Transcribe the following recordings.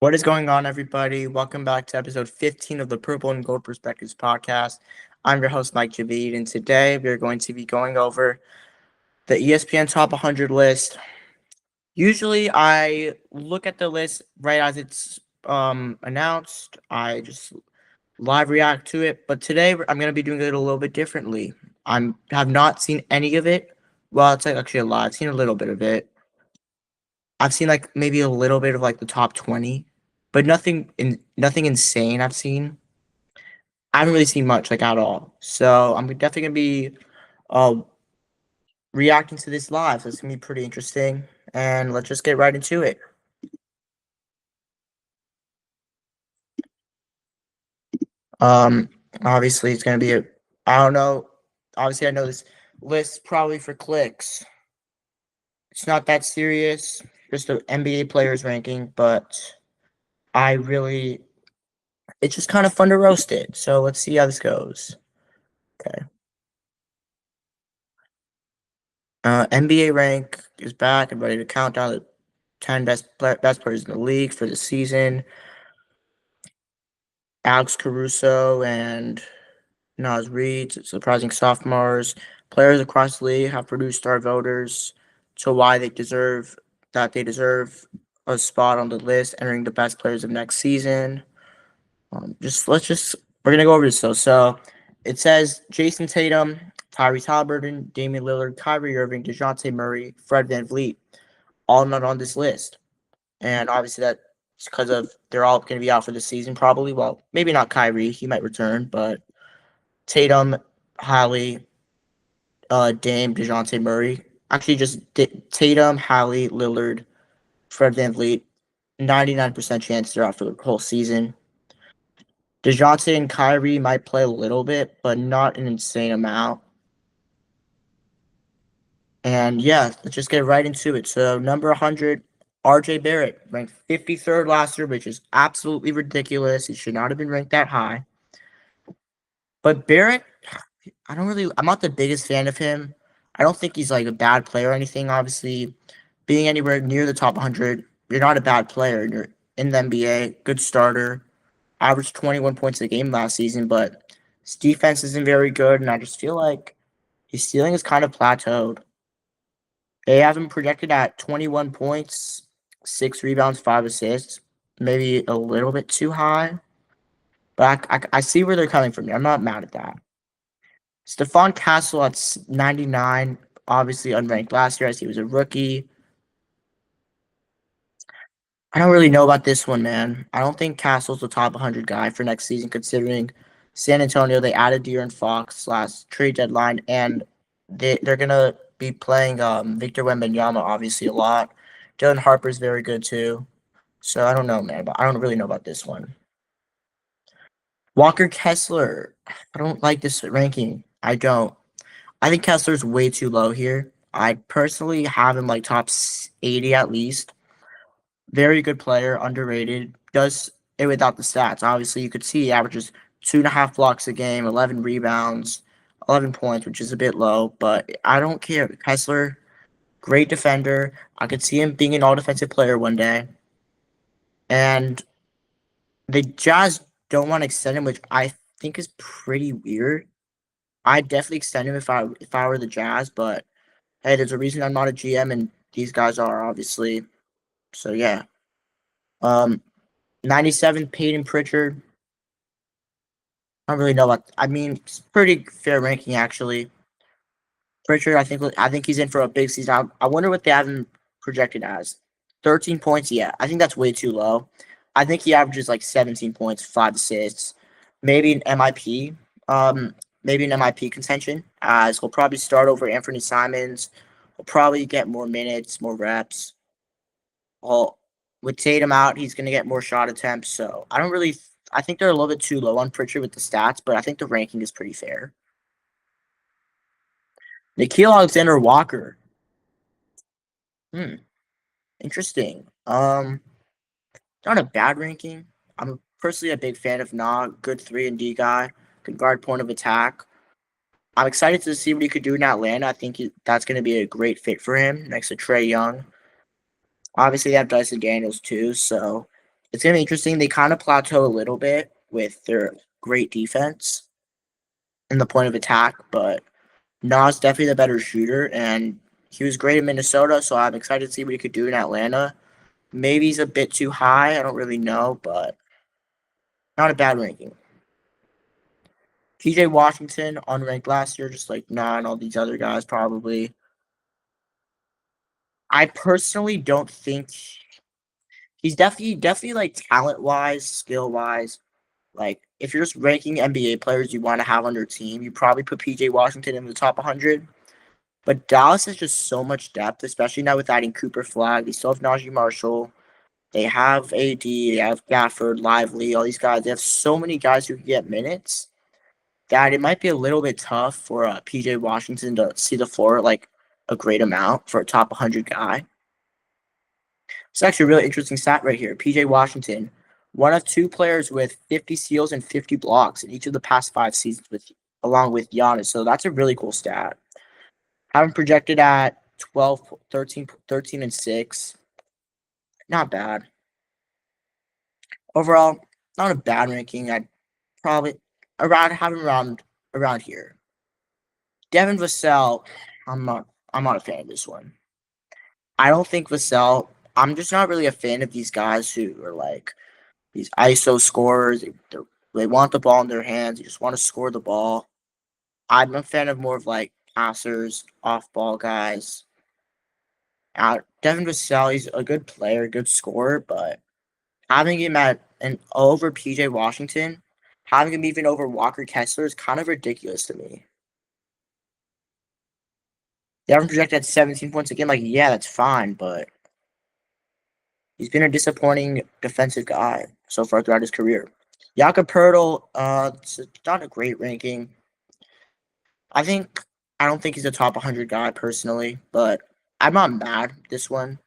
What is going on, everybody? Welcome back to episode 15 of the Purple and Gold Perspectives podcast. I'm your host, Mike Javid, and today we're going to be going over the ESPN Top 100 list. Usually, I look at the list right as it's announced. I just live react to it, but today I'm going to be doing it a little bit differently. I have not seen any of it. Well, it's like actually a lot. I've seen a little bit of it. I've seen like maybe a little bit of like the top 20, but nothing insane I've seen. I haven't really seen much like at all. So I'm definitely gonna be uh reacting to this live. So it's gonna be pretty interesting. And let's just get right into it. Um Obviously it's gonna be a I don't know. Obviously I know this list probably for clicks. It's not that serious, just the NBA players ranking, but I really it's just kind of fun to roast it. So let's see how this goes. Okay. NBA rank is back and ready to count down the 10 best players in the league for the season. Alex Caruso and Naz Reid, surprising sophomores. Players across the league have produced our voters to why they deserve a spot on the list, entering the best players of next season. Just let's just we're gonna go over this though. So it says Jason Tatum, Tyrese Halliburton, Damian Lillard, Kyrie Irving, DeJounte Murray, Fred VanVleet, all not on this list. And obviously that's because of they're all going to be out for the season probably. Well, maybe not Kyrie, he might return, but Tatum, Hallie, Dame, DeJounte Murray. Actually, just Tatum, Hallie, Lillard, Fred VanVleet. 99% chance they're out for the whole season. DeJounte and Kyrie might play a little bit, but not an insane amount. And yeah, let's just get right into it. So number 100, RJ Barrett, ranked 53rd last year, which is absolutely ridiculous. He should not have been ranked that high. But Barrett, I'm not the biggest fan of him. I don't think he's like a bad player or anything. Obviously, being anywhere near the top 100, you're not a bad player. You're in the NBA, good starter, averaged 21 points a game last season, but his defense isn't very good. And I just feel like his ceiling is kind of plateaued. They have him projected at 21 points, 6 rebounds, 5 assists. Maybe a little bit too high, but I see where they're coming from here. I'm not mad at that. Stephon Castle at 99, obviously unranked last year as he was a rookie. I don't really know about this one, man. I don't think Castle's the top 100 guy for next season, considering San Antonio, they added De'Aaron Fox last trade deadline, and they're going to be playing Victor Wembanyama, obviously, a lot. Dylan Harper's very good, too. So I don't know, man, but I don't really know about this one. Walker Kessler. I don't like this ranking. I don't. I think Kessler's way too low here. I personally have him like top 80 at least. Very good player, underrated. Does it without the stats. Obviously, you could see he averages 2.5 blocks a game, 11 rebounds, 11 points, which is a bit low, but I don't care. Kessler, great defender. I could see him being an all defensive player one day. And the Jazz don't want to extend him, which I think is pretty weird. I'd definitely extend him if I were the Jazz, but hey, there's a reason I'm not a GM and these guys are obviously. So yeah. 97 Peyton Pritchard. I don't really know what I mean. It's pretty fair ranking actually. Pritchard, I think he's in for a big season. I wonder what they have him projected as. 13 points. Yeah, I think that's way too low. I think he averages like 17 points, 5 assists, maybe an MIP. Maybe an MIP contention. As he'll probably start over Anthony Simons. He'll probably get more minutes, more reps. Well, with Tatum out, he's going to get more shot attempts. So I don't really. I think they're a little bit too low on Pritchard with the stats, but I think the ranking is pretty fair. Nikhil Alexander Walker. Hmm. Interesting. Not a bad ranking. I'm personally a big fan of Nog. Good 3-and-D guy. Good guard point of attack. I'm excited to see what he could do in Atlanta. I think that's going to be a great fit for him next to Trae Young. Obviously, they have Dyson Daniels too, so It's gonna be interesting. They kind of plateau a little bit with their great defense in the point of attack, but Nas definitely the better shooter, and he was great in Minnesota, so I'm excited to see what he could do in Atlanta. Maybe he's a bit too high. I don't really know, but not a bad ranking. PJ Washington, unranked last year, just like Nah and all these other guys probably. I personally don't think he's definitely like talent wise, skill wise. Like if you're just ranking NBA players you want to have on your team, you probably put PJ Washington in the top 100. But Dallas has just so much depth, especially now with adding Cooper Flag. They still have Najee Marshall. They have AD. They have Gafford, Lively, all these guys. They have so many guys who can get minutes that it might be a little bit tough for PJ Washington to see the floor like a great amount for a top 100 guy. It's actually a really interesting stat right here. PJ Washington, one of two players with 50 steals and 50 blocks in each of the past 5 seasons, along with Giannis. So that's a really cool stat. Having projected at 12, 13, and 6. Not bad. Overall, not a bad ranking. I'd probably have him around here. Devin Vassell, I'm not a fan of this one. I don't think Vassell. I'm just not really a fan of these guys who are like these ISO scorers. They want the ball in their hands. They just want to score the ball. I'm a fan of more of like passers, off ball guys. Devin Vassell, he's a good player, good scorer, but having him at and over PJ Washington, having him even over Walker Kessler is kind of ridiculous to me. They haven't projected at 17 points again. Like, yeah, that's fine, but he's been a disappointing defensive guy so far throughout his career. Jakob Poeltl, it's not a great ranking. I don't think he's a top 100 guy personally, but I'm not mad at this one.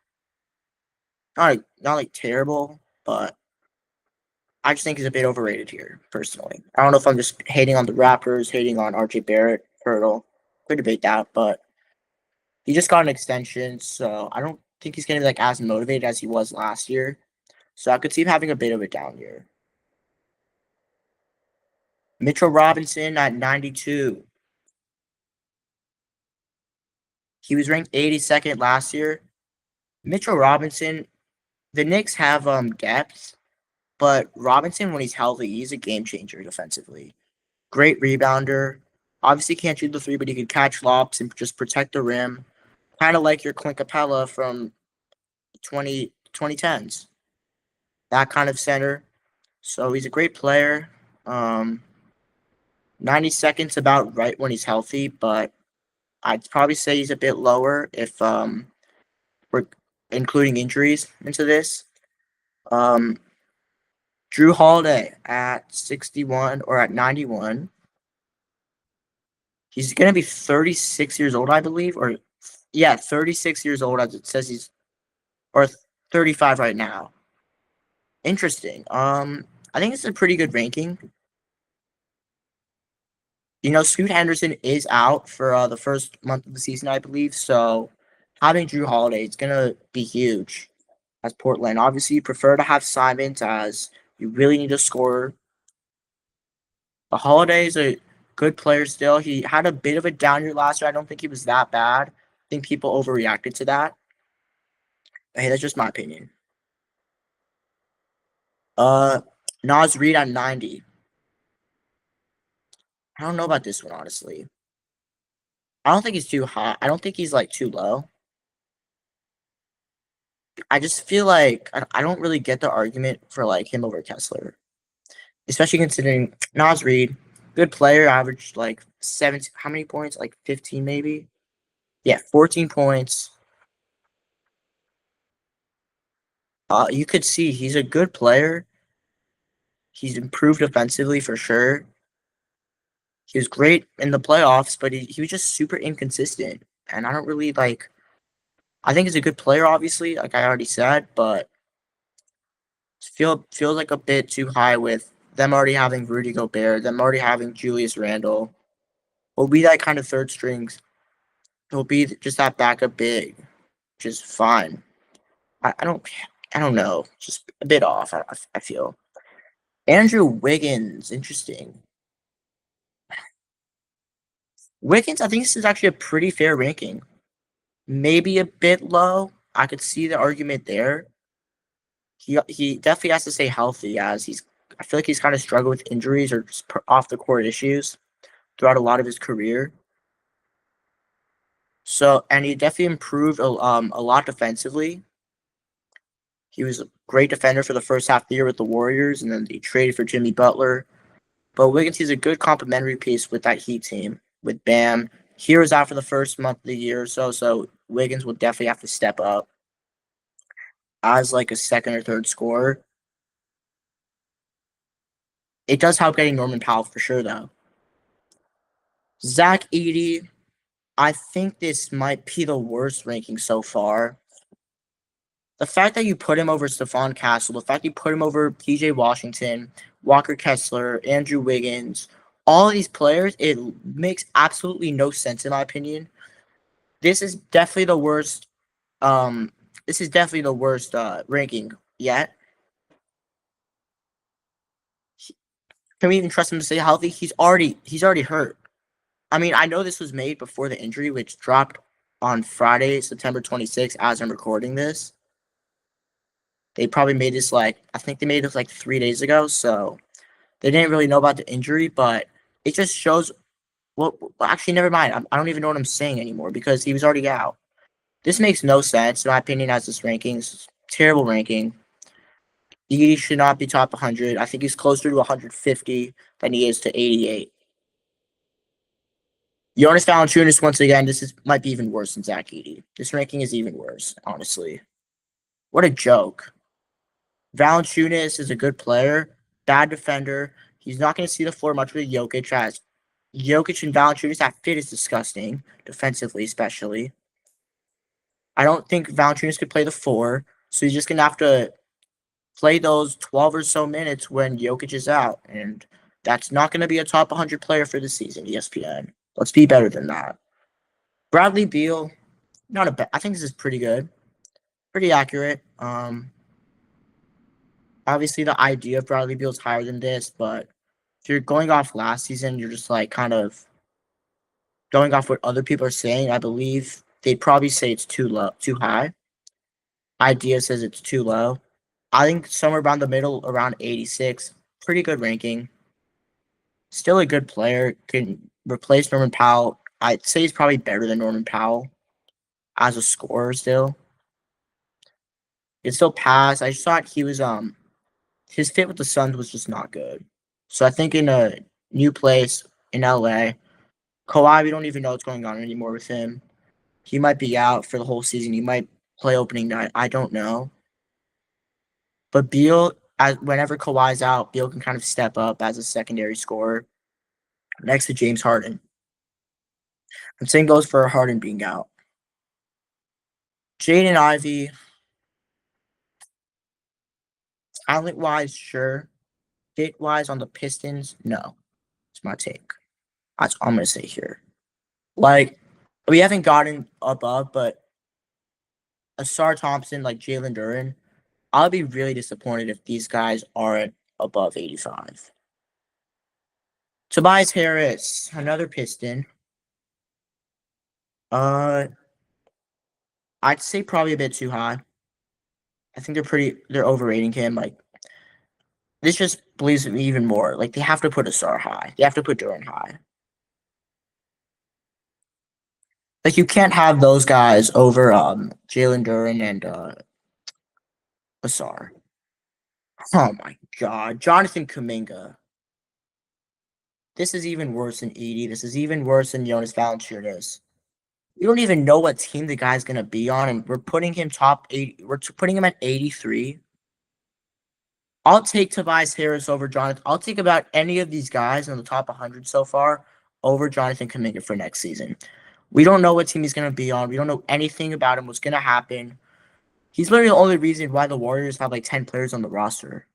Not like terrible, but I just think he's a bit overrated here, personally. I don't know if I'm just hating on the Raptors, hating on RJ Barrett, Poeltl. Could debate that, but he just got an extension, so I don't think he's going to be like as motivated as he was last year. So I could see him having a bit of a down year. Mitchell Robinson at 92. He was ranked 82nd last year. Mitchell Robinson, the Knicks have depth, but Robinson, when he's healthy, he's a game changer defensively. Great rebounder. Obviously can't shoot the three, but he can catch lobs and just protect the rim. Kind of like your Clint Capella from 2010s. That kind of center. So he's a great player. 90 seconds about right when he's healthy, but I'd probably say he's a bit lower if we're including injuries into this. Drew Holiday at 61 or at 91. He's going to be 36 years old, I believe, or yeah, 36 years old as it says he's, or 35 right now. Interesting. I think it's a pretty good ranking. Scoot Henderson is out for the first month of the season, I believe. So having Drew Holiday is gonna be huge as Portland. Obviously, you prefer to have Simons as you really need a scorer. But Holiday is a good player still. He had a bit of a down year last year. I don't think he was that bad. I think people overreacted to that. But hey, that's just my opinion. Uh, Nas Reed at 90. I don't know about this one, honestly. I don't think he's too high. I don't think he's like too low. I just feel like I don't really get the argument for like him over Kessler, especially considering Nas Reed, good player, averaged like 17. How many points? Like 15, maybe. Yeah, 14 points. You could see he's a good player. He's improved offensively for sure. He was great in the playoffs, but he was just super inconsistent. And I don't really like. I think he's a good player, obviously, like I already said, but feels like a bit too high with them already having Rudy Gobert, them already having Julius Randle. Will be that kind of third strings. He'll be just that backup big, which is fine. I don't. I don't know, just a bit off. I feel Andrew Wiggins, interesting. Wiggins, I think this is actually a pretty fair ranking. Maybe a bit low. I could see the argument there. He definitely has to stay healthy as he's. I feel like he's kind of struggled with injuries or just off the court issues throughout a lot of his career. So, and he definitely improved a lot defensively. He was a great defender for the first half of the year with the Warriors, and then they traded for Jimmy Butler. But Wiggins is a good complementary piece with that Heat team. With Bam, he was out for the first month of the year or so, so Wiggins will definitely have to step up as like a second or third scorer. It does help getting Norman Powell for sure, though. Zach Edey, I think this might be the worst ranking so far. The fact that you put him over Stephon Castle, the fact you put him over PJ Washington, Walker Kessler, Andrew Wiggins, all of these players, it makes absolutely no sense in my opinion. This is definitely the worst. This is definitely the worst ranking yet. Can we even trust him to stay healthy? He's already hurt. I mean, I know this was made before the injury, which dropped on Friday, September 26th, as I'm recording this. They probably made this I think they made this like 3 days ago, so they didn't really know about the injury, but it just shows. Well, actually, never mind. I don't even know what I'm saying anymore because he was already out. This makes no sense, in my opinion, as this ranking. It's terrible ranking. He should not be top 100. I think he's closer to 150 than he is to 88. Jonas Valanciunas, once again, might be even worse than Zach Edey. This ranking is even worse, honestly. What a joke. Valanciunas is a good player, bad defender. He's not going to see the floor much with Jokic. As Jokic and Valanciunas, that fit is disgusting, defensively especially. I don't think Valanciunas could play the four, so he's just going to have to play those 12 or so minutes when Jokic is out, and that's not going to be a top 100 player for the season, ESPN. Let's be better than that. Bradley Beal, not a bad. I think this is pretty good, pretty accurate. Obviously the idea of Bradley Beal is higher than this, but if you're going off last season, you're just like kind of going off what other people are saying. I believe they'd probably say it's too low, too high. Idea says it's too low. I think somewhere around the middle, around 86, pretty good ranking. Still a good player, can replace Norman Powell. I'd say he's probably better than Norman Powell as a scorer still. He can still pass. I just thought he was his fit with the Suns was just not good. So I think in a new place in LA, Kawhi, we don't even know what's going on anymore with him. He might be out for the whole season. He might play opening night. I don't know. But Beal, whenever Kawhi's out, Beal can kind of step up as a secondary scorer next to James Harden. And same goes for Harden being out. Jaden Ivey, talent-wise, sure. Fit-wise on the Pistons, no. That's my take. That's all I'm going to say here. Like, we haven't gotten above, but Asar Thompson, like Jalen Duren, I'll be really disappointed if these guys aren't above 85. Tobias Harris, another Piston. I'd say probably a bit too high. I think they're overrating him. Like, this just believes me even more. Like, they have to put Asar high. They have to put Duren high. Like, you can't have those guys over Jalen Duren and Asar. Oh my God, Jonathan Kuminga. This is even worse than Edey. This is even worse than Jonas Valanciunas. We don't even know what team the guy's gonna be on, and we're putting him top 80. We're putting him at 83. I'll take Tobias Harris over Jonathan. I'll take about any of these guys in the top 100 so far over Jonathan Kuminga for next season. We don't know what team he's gonna be on. We don't know anything about him. What's gonna happen? He's literally the only reason why the Warriors have like 10 players on the roster.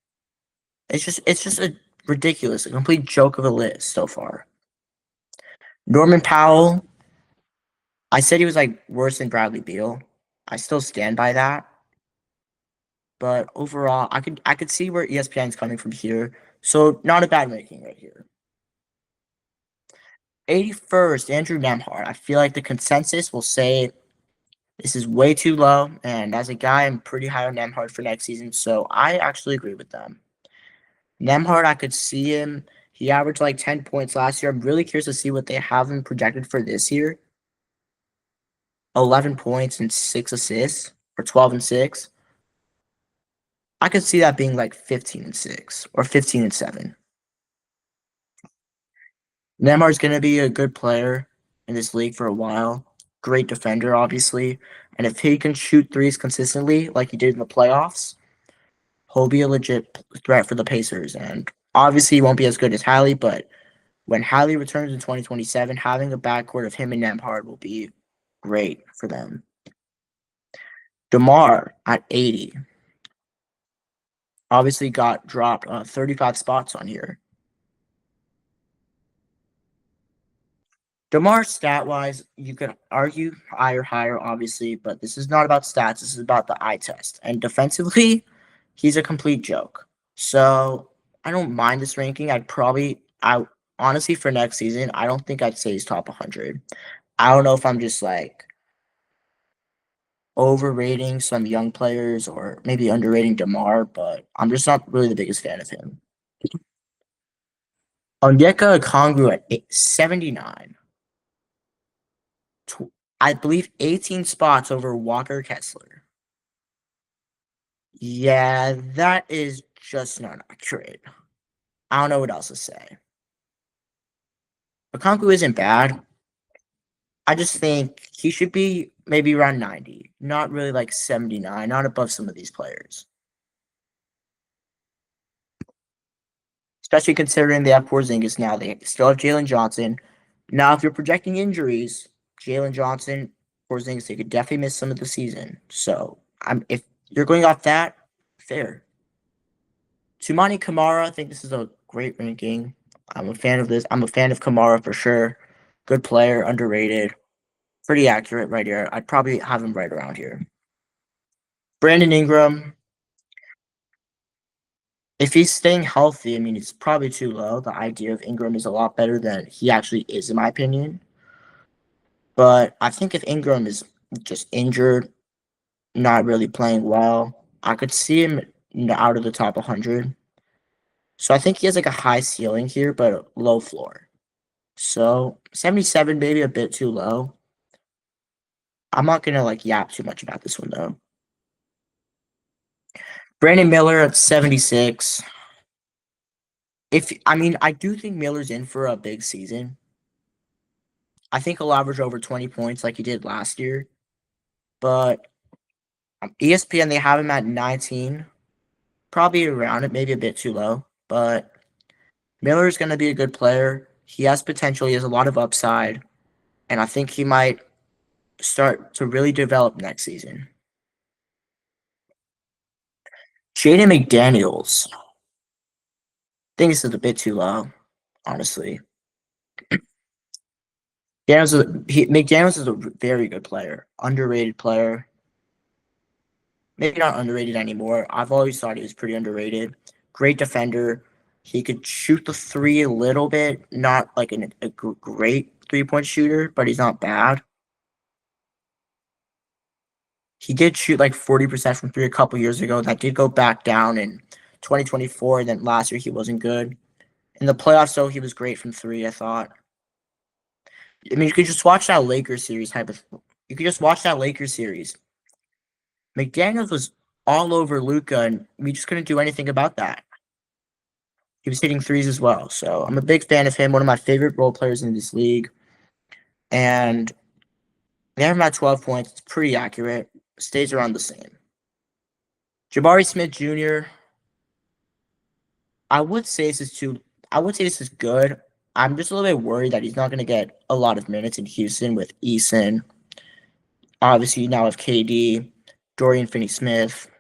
It's just a ridiculous, a complete joke of a list so far. Norman Powell, I said he was like worse than Bradley Beal. I still stand by that. But overall, I could see where ESPN's coming from here. So not a bad ranking right here. 81st, Andrew Nemhard. I feel like the consensus will say this is way too low, and as a guy, I'm pretty high on Nemhard for next season, so I actually agree with them. Nemhard, I could see him. He averaged like 10 points last year. I'm really curious to see what they have him projected for this year. 11 points and 6 assists, or 12 and 6. I could see that being like 15 and 6 or 15 and 7. Neymar's going to be a good player in this league for a while. Great defender, obviously. And if he can shoot threes consistently, like he did in the playoffs, he'll be a legit threat for the Pacers. And obviously, he won't be as good as Hallie, but when Hallie returns in 2027, having a backcourt of him and Nemhard will be great for them. DeMar at 80. Obviously got dropped 35 spots on here. DeMar stat-wise, you could argue higher, obviously, but this is not about stats. This is about the eye test. And defensively, he's a complete joke. So I don't mind this ranking. I honestly, for next season, I don't think I'd say he's top 100. I don't know if I'm just like overrating some young players or maybe underrating DeMar, but I'm just not really the biggest fan of him. Onyeka Okongwu at 79. I believe 18 spots over Walker Kessler. Yeah, that is just not accurate. I don't know what else to say. Okongwu isn't bad. I just think he should be maybe around 90, not really like 79, not above some of these players. Especially considering they have Porzingis now. They still have Jalen Johnson. Now, if you're projecting injuries, Jalen Johnson, Porzingis, they could definitely miss some of the season. So, if you're going off that, fair. Tumani Kamara, I think this is a great ranking. I'm a fan of this. I'm a fan of Kamara for sure. Good player, underrated. Pretty accurate right here. I'd probably have him right around here. Brandon Ingram, if he's staying healthy, I mean, it's probably too low. The idea of Ingram is a lot better than he actually is, in my opinion. But I think if Ingram is just injured, not really playing well, I could see him out of the top 100. So I think he has like a high ceiling here, but a low floor. So 77, maybe a bit too low. I'm not gonna like yap too much about this one though. Brandon Miller at 76. I do think Miller's in for a big season. I think he'll average over 20 points like he did last year. But ESPN, they have him at 19. Probably around it, maybe a bit too low. But Miller is going to be a good player. He has potential. He has a lot of upside. And I think he might start to really develop next season. Jaden McDaniels. I think this is a bit too low, honestly. McDaniels is a very good player. Underrated player. Maybe not underrated anymore. I've always thought he was pretty underrated. Great defender. He could shoot the three a little bit. Not like a great 3-point shooter, but he's not bad. He did shoot like 40% from three a couple years ago. That did go back down in 2024. And then last year he wasn't good. In the playoffs, though, he was great from three, I thought. I mean, you could just watch that Lakers series. You could just watch that Lakers series. McDaniels was all over Luka, and we just couldn't do anything about that. He was hitting threes as well. So I'm a big fan of him, one of my favorite role players in this league. And they have him at 12 points. It's pretty accurate. Stays around the same. Jabari Smith Jr. I would say this is good. I'm just a little bit worried that he's not going to get a lot of minutes in Houston with Eason. Obviously, now have KD, Dorian Finney-Smith.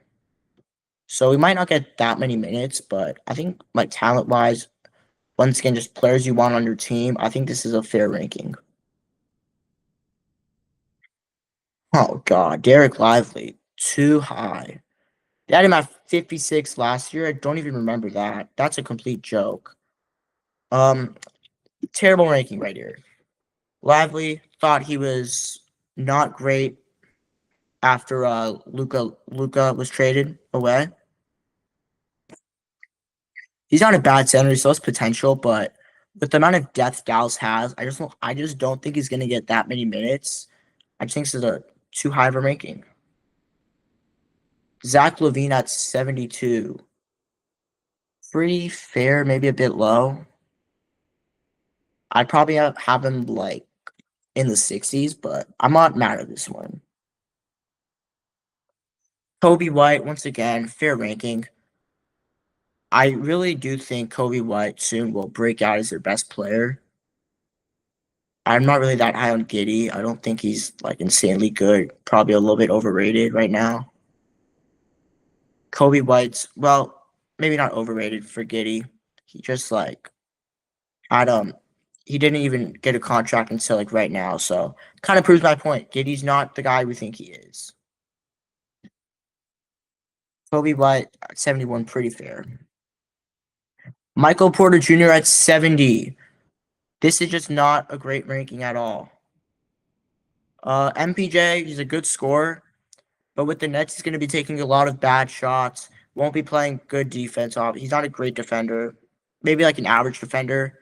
So we might not get that many minutes, but I think like talent-wise, once again, just players you want on your team, I think this is a fair ranking. Oh, God. Derek Lively, too high. They had him at 56 last year. I don't even remember that. That's a complete joke. Um, Terrible ranking right here. Lively thought he was not great after Luca was traded away. He's not a bad center. He still has potential, but with the amount of depth Dallas has, I just don't think he's gonna get that many minutes. I just think this is a too high of a ranking. Zach Levine at 72. Pretty fair, maybe a bit low. I'd probably have him like in the 60s, but I'm not mad at this one. Kobe White, once again, fair ranking. I really do think Kobe White soon will break out as their best player. I'm not really that high on Giddy. I don't think he's like insanely good. Probably a little bit overrated right now. Kobe White's well, maybe not overrated for Giddy. He just like had he didn't even get a contract until like right now, so kind of proves my point. Giddy's not the guy we think he is. Kobe White at 71, pretty fair. Michael Porter Jr. at 70. This is just not a great ranking at all. MPJ, he's a good scorer, but with the Nets, he's going to be taking a lot of bad shots. Won't be playing good defense. He's not a great defender. Maybe like an average defender.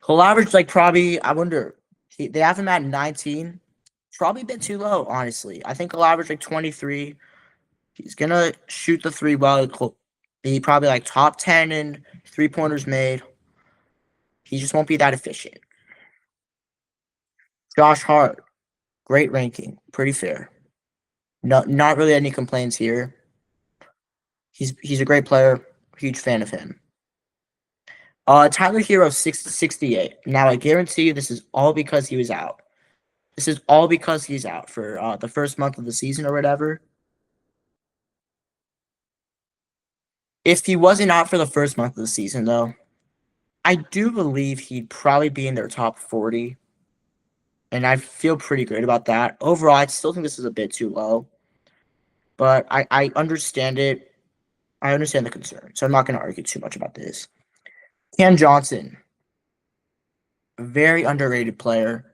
He'll average like probably, I wonder, they have him at 19. Probably a bit too low, honestly. I think he'll average like 23. He's going to shoot the three well. He'll be probably like top 10 in 3-pointers made. He just won't be that efficient. Josh Hart, great ranking. Pretty fair. No, not really any complaints here. He's a great player. Huge fan of him. Tyler Hero 68. Now I guarantee you this is all because he was out. This is all because he's out for the first month of the season or whatever. If he wasn't out for the first month of the season, though, I do believe he'd probably be in their top 40. And I feel pretty good about that. Overall, I still think this is a bit too low. But I understand it. I understand the concern. So I'm not going to argue too much about this. Cam Johnson, very underrated player.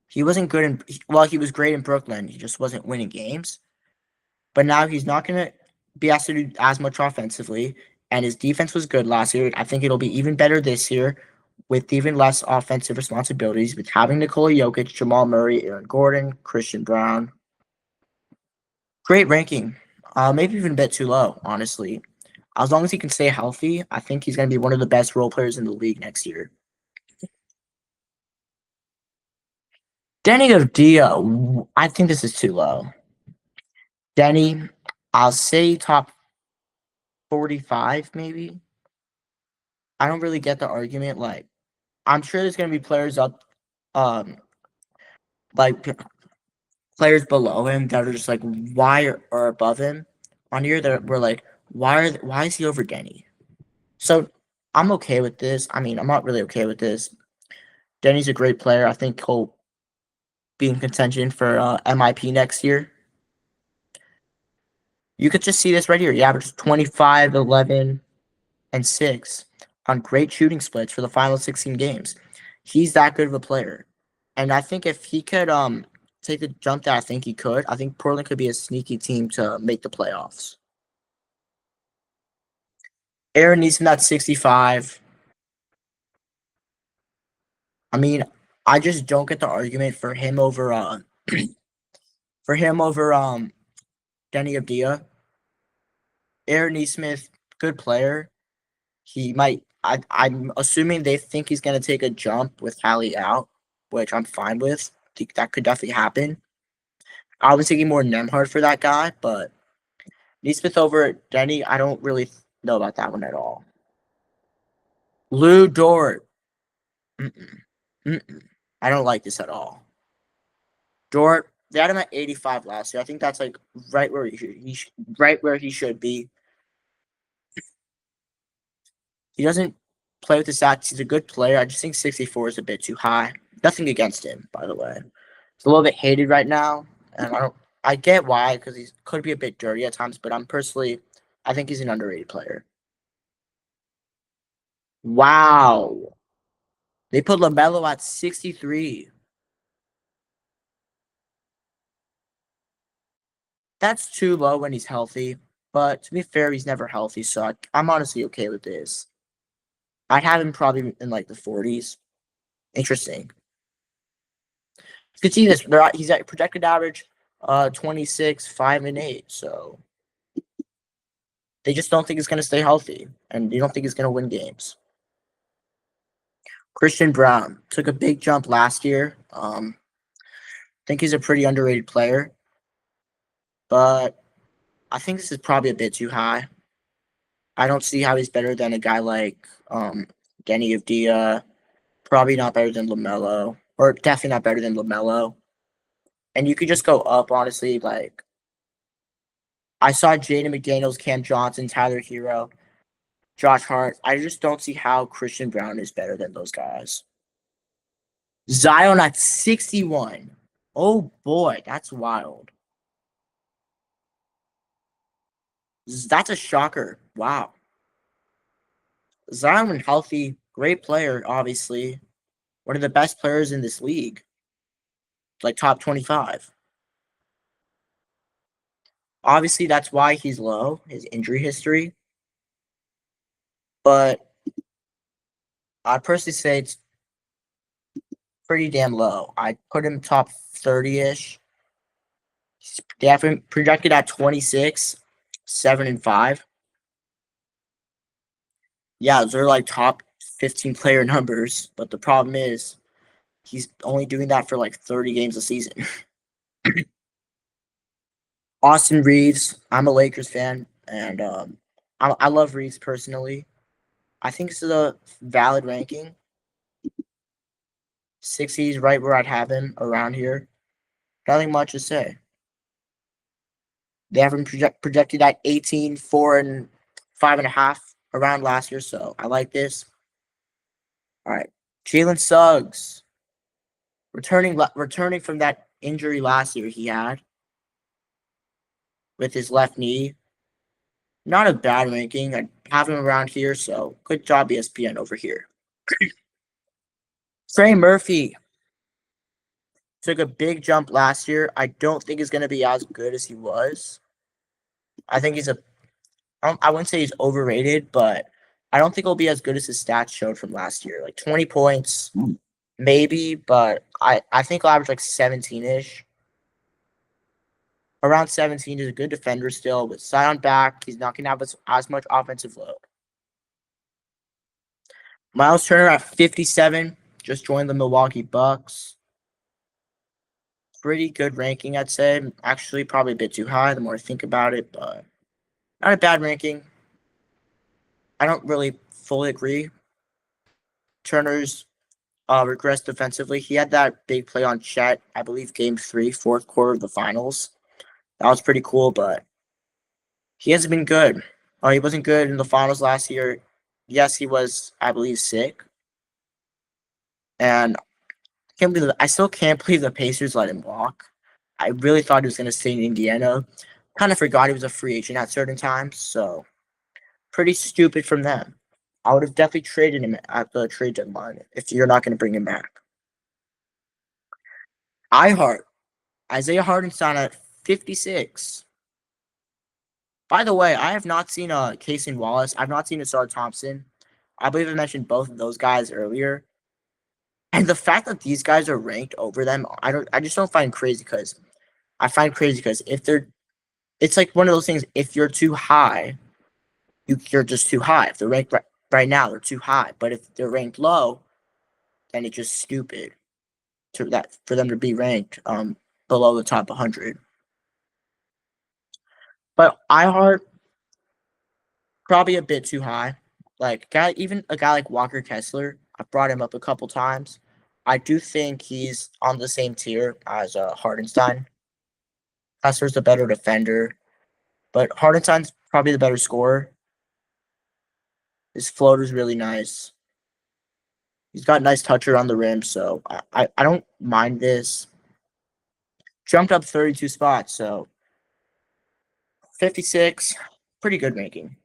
He wasn't good in he was great in Brooklyn. He just wasn't winning games. But now he's not going to be asked to do as much offensively, and his defense was good last year. I think it'll be even better this year with even less offensive responsibilities, with having Nikola Jokic, Jamal Murray, Aaron Gordon, Christian Brown. Great ranking. Maybe even a bit too low, honestly. As long as he can stay healthy, I think he's going to be one of the best role players in the league next year. Denny of Dia, I think this is too low. Denny, I'll say top 45, maybe. I don't really get the argument. Like, I'm sure there's going to be players up, like players below him that are just like, why or above him on here that we're like, why is he over Denny? So I'm okay with this. I mean, I'm not really okay with this. Denny's a great player. I think he'll be in contention for MIP next year. You could just see this right here. He averaged 25, 11, and 6 on great shooting splits for the final 16 games. He's that good of a player. And I think if he could take the jump that I think he could, I think Portland could be a sneaky team to make the playoffs. Aaron Neeson at 65. I mean, I just don't get the argument for him over Denny Abdia. Aaron Neesmith, good player. He might. I'm assuming they think he's going to take a jump with Hallie out, which I'm fine with. I think that could definitely happen. I was thinking more Nemhard for that guy, but Neesmith over Denny, I don't really know about that one at all. Lou Dort. Mm-mm. Mm-mm. I don't like this at all. Dort, they had him at 85 last year. I think that's like right where right where he should be. He doesn't play with the stats. He's a good player. I just think 64 is a bit too high. Nothing against him, by the way. He's a little bit hated right now, and I get why, because he could be a bit dirty at times, but I think he's an underrated player. Wow. They put LaMelo at 63. That's too low when he's healthy. But to be fair, he's never healthy, so I'm honestly okay with this. I'd have him probably in like the 40s. Interesting. You can see this. He's at projected average 26, 5, and 8. So they just don't think he's going to stay healthy, and you don't think he's going to win games. Christian Brown took a big jump last year. Think he's a pretty underrated player, but I think this is probably a bit too high. I don't see how he's better than a guy like Denny Avdia. Probably not better than LaMelo, or definitely not better than LaMelo. And you could just go up, honestly. Like I saw Jaden McDaniels, Cam Johnson, Tyler Hero, Josh Hart. I just don't see how Christian Brown is better than those guys. Zion at 61. Oh boy, that's wild. That's a shocker. Wow. Zion, when healthy, great player, obviously. One of the best players in this league. Like top 25. Obviously, that's why he's low, his injury history. But I'd personally say it's pretty damn low. I'd put him top 30-ish. They have him projected at 26, 7 and 5. Yeah, those are like top 15 player numbers. But the problem is he's only doing that for like 30 games a season. Austin Reeves. I'm a Lakers fan, and I love Reeves personally. I think this is a valid ranking. 60s, right where I'd have him around here. Nothing much to say. They have him projected at 18, 4, and 5.5 around last year, so I like this. All right. Jalen Suggs. Returning from that injury last year he had with his left knee. Not a bad ranking. I have him around here, so good job, ESPN, over here. Trey Murphy took a big jump last year. I don't think he's going to be as good as he was. I think I wouldn't say he's overrated, but I don't think he'll be as good as his stats showed from last year. Like 20 points, maybe, but I think he'll average like 17-ish. Around 17 is a good defender still. With Zion back, he's not going to have as much offensive load. Miles Turner at 57, just joined the Milwaukee Bucks. Pretty good ranking, I'd say. Actually, probably a bit too high the more I think about it, but not a bad ranking. I don't really fully agree. Turner's regressed defensively. He had that big play on Chet, I believe, game 3, fourth quarter of the finals. That was pretty cool, but he hasn't been good. He wasn't good in the finals last year. Yes, he was, I believe, sick. And I still can't believe the Pacers let him walk. I really thought he was going to stay in Indiana. Kind of forgot he was a free agent at certain times, so pretty stupid from them. I would have definitely traded him at the trade deadline if you're not going to bring him back. iHeart, Isaiah Hartenstein at 56. By the way, I have not seen Casey Wallace. I've not seen Asar Thompson. I believe I mentioned both of those guys earlier. And the fact that these guys are ranked over them, I just don't find crazy because it's like one of those things. If you're too high, you're just too high. If they're ranked right now, they're too high. But if they're ranked low, then it's just stupid for them to be ranked below the top 100. But iHeart probably a bit too high. Like even a guy like Walker Kessler, I've brought him up a couple times. I do think he's on the same tier as Hardenstein. Kessler's the better defender, but Hardenstein's probably the better scorer. His floater's really nice. He's got nice touch around the rim, so I don't mind this. Jumped up 32 spots, so 56, pretty good ranking.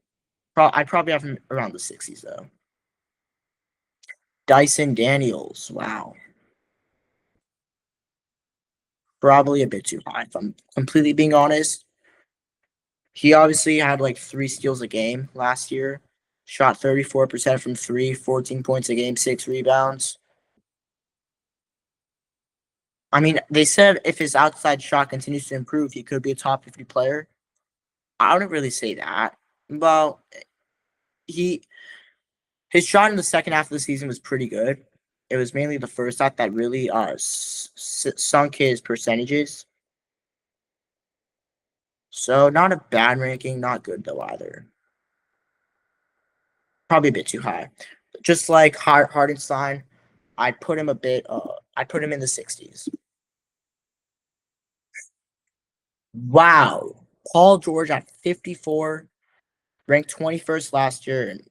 I'd probably have him around the 60s though. Dyson Daniels, wow, probably a bit too high if I'm completely being honest. He obviously had like 3 steals a game last year, shot 34% from three, 14 points a game, 6 rebounds. I mean, they said if his outside shot continues to improve, he could be a top 50 player. I wouldn't really say that. Well, he his shot in the second half of the season was pretty good. It was mainly the first half that really sunk his percentages. So not a bad ranking, not good though either. Probably a bit too high. Just like Hardenstein, I'd put him a bit. I'd put him in the 60s. Wow, Paul George at 54, ranked 21st last year, and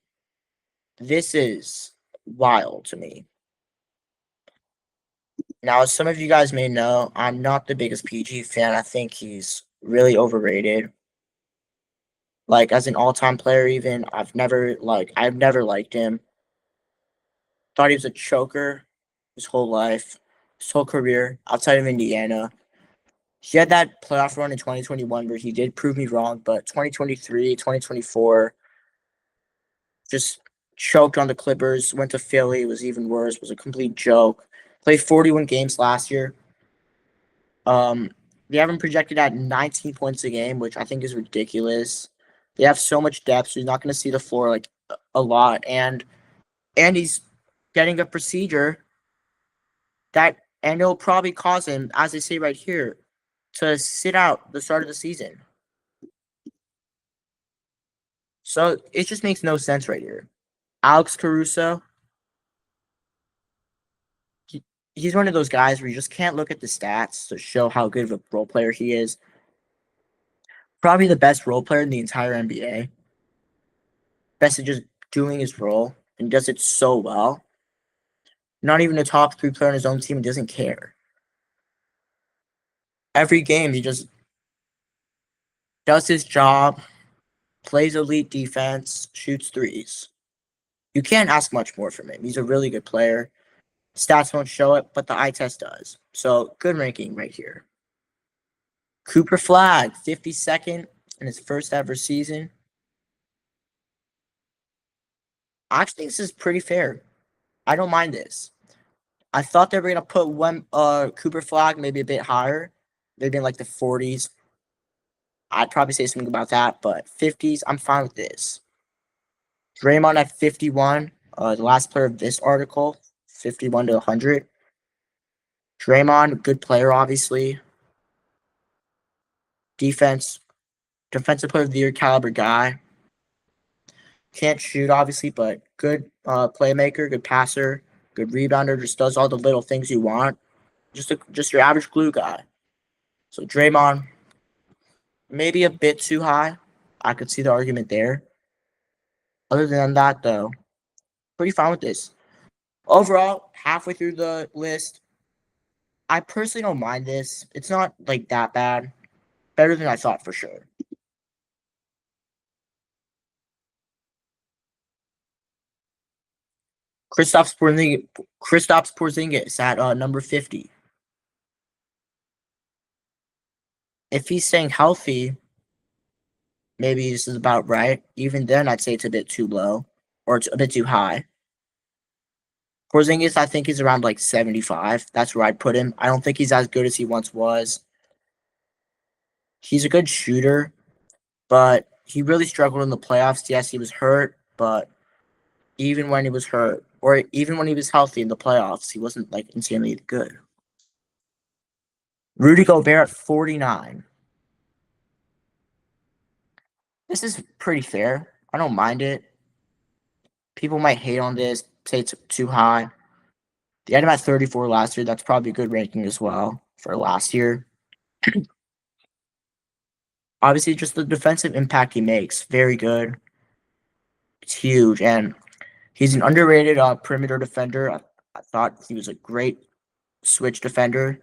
this is wild to me. Now, as some of you guys may know, I'm not the biggest PG fan. I think he's really overrated. Like as an all-time player, even I've never liked him. Thought he was a choker his whole life, his whole career outside of Indiana. He had that playoff run in 2021 where he did prove me wrong, but 2023, 2024, just choked on the Clippers, went to Philly, was even worse, was a complete joke. Played 41 games last year. Um, they have him projected at 19 points a game, which I think is ridiculous. They have so much depth, so he's not going to see the floor like a lot, and he's getting a procedure and it'll probably cause him, as they say right here, to sit out the start of the season. So it just makes no sense right here. Alex Caruso, he's one of those guys where you just can't look at the stats to show how good of a role player he is. Probably the best role player in the entire NBA. Best at just doing his role and does it so well. Not even a top 3 player on his own team and doesn't care. Every game he just does his job, plays elite defense, shoots threes. You can't ask much more from him. He's a really good player. Stats won't show it, but the eye test does. So good ranking right here. Cooper Flag, 52nd in his first ever season. I actually think this is pretty fair. I don't mind this. I thought they were gonna put Cooper Flag maybe a bit higher, maybe in like the 40s. I'd probably say something about that, but 50s, I'm fine with this. Draymond at 51, the last player of this article, 51 to 100. Draymond, good player, obviously. Defensive player of the year caliber guy. Can't shoot, obviously, but good playmaker, good passer, good rebounder. Just does all the little things you want. Just your average glue guy. So Draymond, maybe a bit too high. I could see the argument there. Other than that, though, pretty fine with this. Overall, halfway through the list, I personally don't mind this. It's not like that bad. Better than I thought for sure. Kristaps Porzingis at number 50. If he's staying healthy, maybe this is about right. Even then, I'd say it's a bit too low or it's a bit too high. Porzingis, I think, is around like 75. That's where I'd put him. I don't think he's as good as he once was. He's a good shooter, but he really struggled in the playoffs. Yes, he was hurt, but even when he was hurt, or even when he was healthy in the playoffs, he wasn't like insanely good. Rudy Gobert at 49. This is pretty fair. I don't mind it. People might hate on this, say it's too high. They had him at 34 last year. That's probably a good ranking as well for last year. Obviously, just the defensive impact he makes, very good. It's huge, and he's an underrated perimeter defender. I thought he was a great switch defender.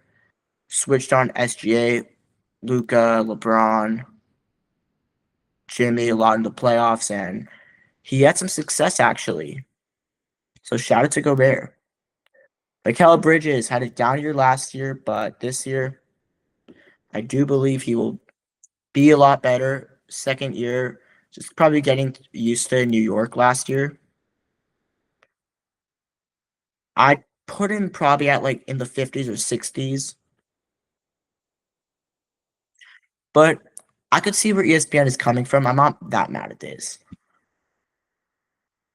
switched on SGA, Luca, LeBron, Jimmy a lot in the playoffs, and he had some success actually. So shout out to Gobert. Mikal Bridges had a down year last year, but this year I do believe he will be a lot better. Second year, just probably getting used to New York last year. I'd put him probably at like in the 50s or 60s, but I could see where ESPN is coming from. I'm not that mad at this.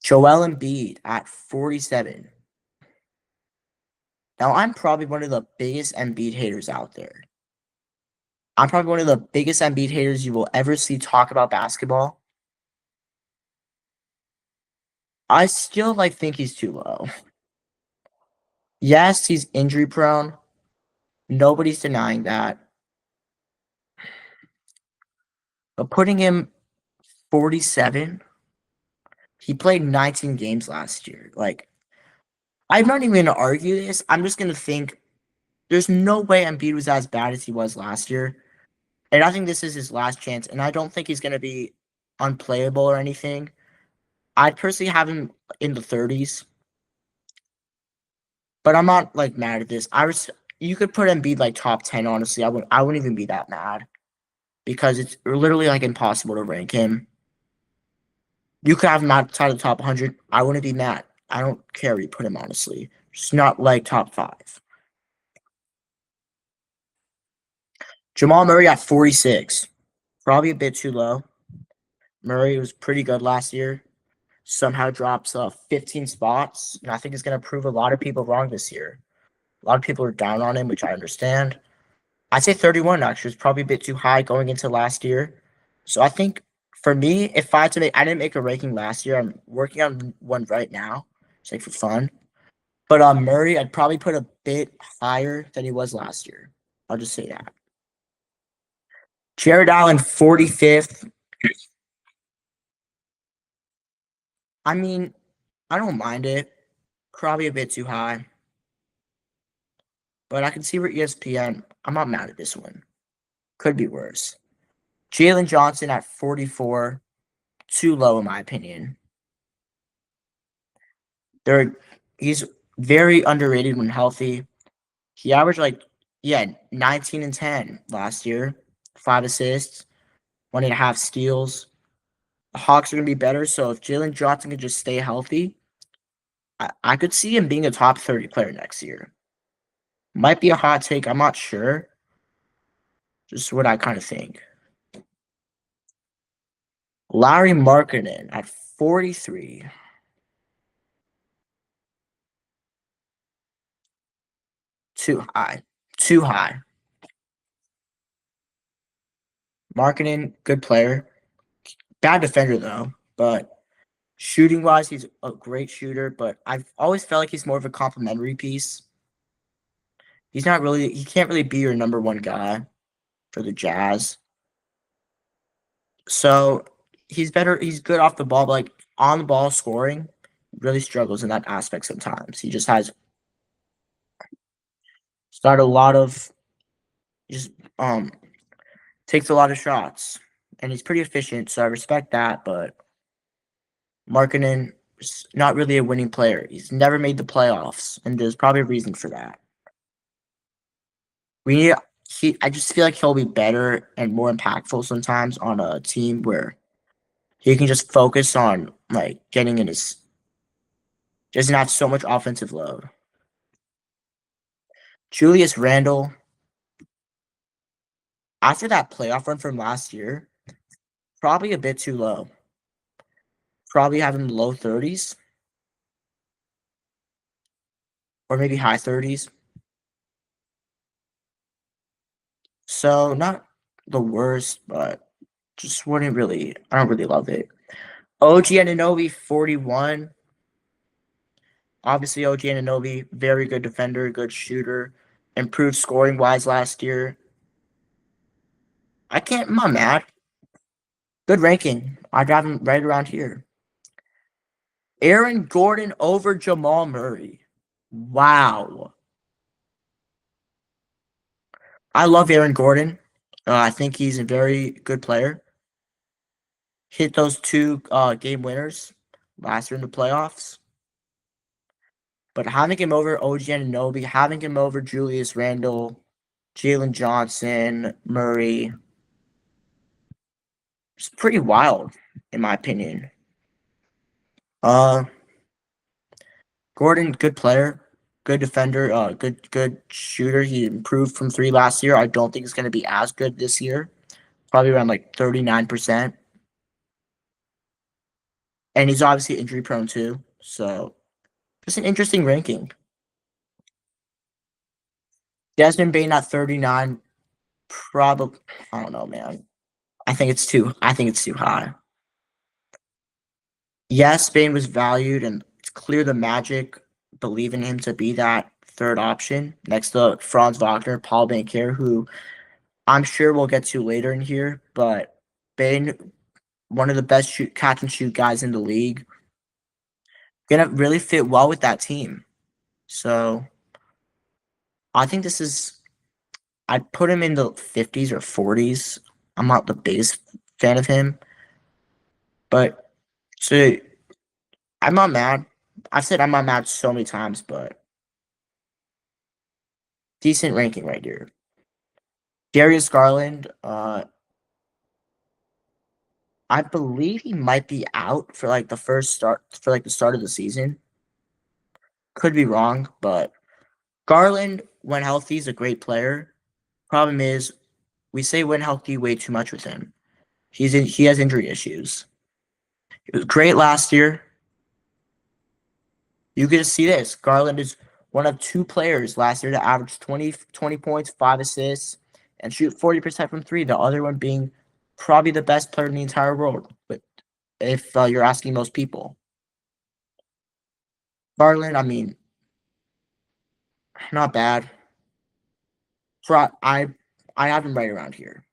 Joel Embiid at 47. Now, I'm probably one of the biggest Embiid haters out there. I'm probably one of the biggest Embiid haters you will ever see talk about basketball. I still think he's too low. Yes, he's injury prone. Nobody's denying that. But putting him 47, he played 19 games last year. I'm not even going to argue this. I'm just going to think there's no way Embiid was as bad as he was last year. And I think this is his last chance. And I don't think he's going to be unplayable or anything. I'd personally have him in the 30s. But I'm not mad at this. You could put Embiid top 10, honestly. I wouldn't even be that mad. Because it's literally impossible to rank him. You could have him outside of the top 100. I wouldn't be mad. I don't care where you put him, honestly. Just not top 5. Jamal Murray at 46. Probably a bit too low. Murray was pretty good last year. Somehow drops 15 spots. And I think it's going to prove a lot of people wrong this year. A lot of people are down on him, which I understand. I'd say 31 actually is probably a bit too high going into last year. So I think for me, if I had to make, I didn't make a ranking last year. I'm working on one right now, just for fun. But Murray, I'd probably put a bit higher than he was last year. I'll just say that. Jared Allen, 45th. I mean, I don't mind it. Probably a bit too high. But I can see where ESPN, I'm not mad at this one. Could be worse. Jalen Johnson at 44. Too low, in my opinion. He's very underrated when healthy. He averaged 19 and 10 last year, 5 assists, 1.5 steals. The Hawks are gonna be better, so if Jalen Johnson can just stay healthy, I could see him being a top 30 player next year. Might be a hot take, I'm not sure. Just what I kind of think. Larry Markkinen at 43. Too high. Too high. Markkinen, good player. Bad defender though, but shooting wise, he's a great shooter, but I've always felt like he's more of a complimentary piece. He can't really be your number one guy for the Jazz. So he's good off the ball, but on the ball scoring, really struggles in that aspect sometimes. He just has started a lot of just takes a lot of shots. And he's pretty efficient, so I respect that, but Markkinen is not really a winning player. He's never made the playoffs, and there's probably a reason for that. We need I just feel like he'll be better and more impactful sometimes on a team where he can just focus on getting in his doesn't have so much offensive load. Julius Randle, after that playoff run from last year, probably a bit too low. Probably have him low 30s or maybe high 30s. So not the worst, but just I don't really love it. OG Anunoby, 41. Obviously, OG Anunoby, very good defender, good shooter, improved scoring wise last year. I'm not mad. Good ranking. I'd have him right around here. Aaron Gordon over Jamal Murray. Wow. I love Aaron Gordon. I think he's a very good player. Hit those two game winners last year in the playoffs. But having him over OG Anunoby, having him over Julius Randle, Jalen Johnson, Murray, it's pretty wild, in my opinion. Uh, Gordon, good player, good defender, good shooter. He improved from three last year. I don't think it's going to be as good this year. Probably around like 39%. And he's obviously injury prone too. So just an interesting ranking. Desmond Bain at 39, probably. I don't know, man. I think it's too high. Yes, Bain was valued, and it's clear the Magic believe in him to be that third option next to Franz Wagner, Paul Banchero, who I'm sure we'll get to later in here. But Bain, one of the best catch and shoot guys in the league, gonna really fit well with that team. So I think this is. I'd put him in the 50s or 40s. I'm not the biggest fan of him, but so I'm not mad. I've said I'm not mad so many times, but decent ranking right here. Darius Garland, I believe he might be out for like the first start for like the start of the season. Could be wrong, but Garland, when healthy, is a great player. Problem is, we say when healthy way too much with him. He has injury issues. He was great last year. You can see this. Garland is one of two players last year to average 20 points, 5 assists, and shoot 40% from three. The other one being probably the best player in the entire world, but if you're asking most people. Garland, I mean, not bad. For I have him right around here.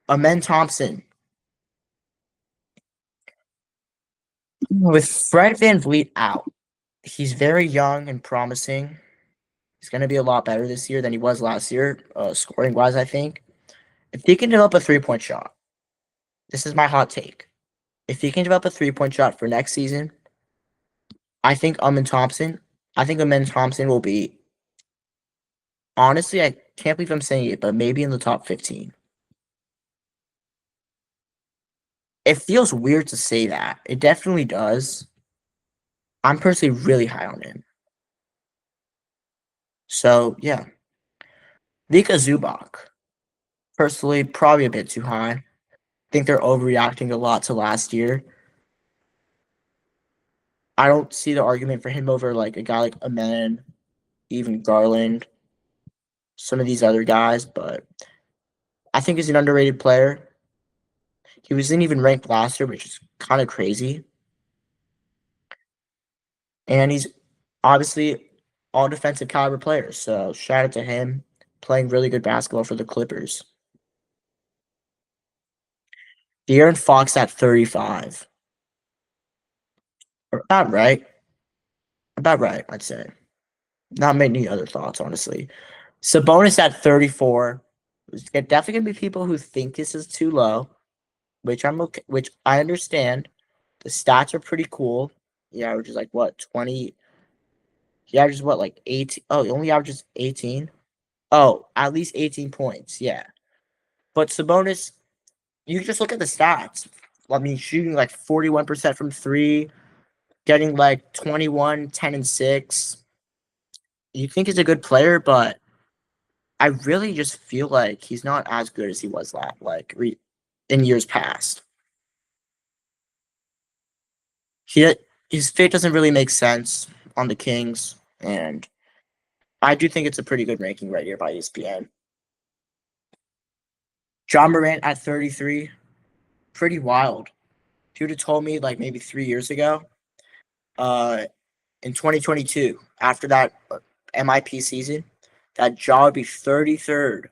Amen Thompson. With Fred VanVleet out, he's very young and promising. He's going to be a lot better this year than he was last year, scoring wise, I think. If he can develop a 3-point shot, this is my hot take. If he can develop a 3-point shot for next season, I think Amen Thompson will be, honestly, I can't believe I'm saying it, but maybe in the top 15. It feels weird to say that. It definitely does. I'm personally really high on him. So, yeah. Vika Zubac. Personally, probably a bit too high. I think they're overreacting a lot to last year. I don't see the argument for him over like a guy like Amen, even Garland, some of these other guys, but I think he's an underrated player. He wasn't even ranked last year, which is kind of crazy. And he's obviously all defensive caliber player. So shout out to him playing really good basketball for the Clippers. De'Aaron Fox at 35. About right. About right, I'd say. Not many other thoughts, honestly. Sabonis at 34. There's definitely gonna be people who think this is too low, which I'm okay, which I understand. The stats are pretty cool. He averages like what 20. He averages what like 18. Oh, he only averages 18. Oh, at least 18 points. Yeah, but Sabonis, you just look at the stats. I mean, shooting like 41% from three, getting like 21, 10, and 6. You think he's a good player, but I really just feel like he's not as good as he was in years past. He his fit doesn't really make sense on the Kings, and I do think it's a pretty good ranking right here by ESPN. John Morant at 33, pretty wild. If you would have told me like maybe 3 years ago, uh, in 2022, after that MIP season, that Ja would be 33rd,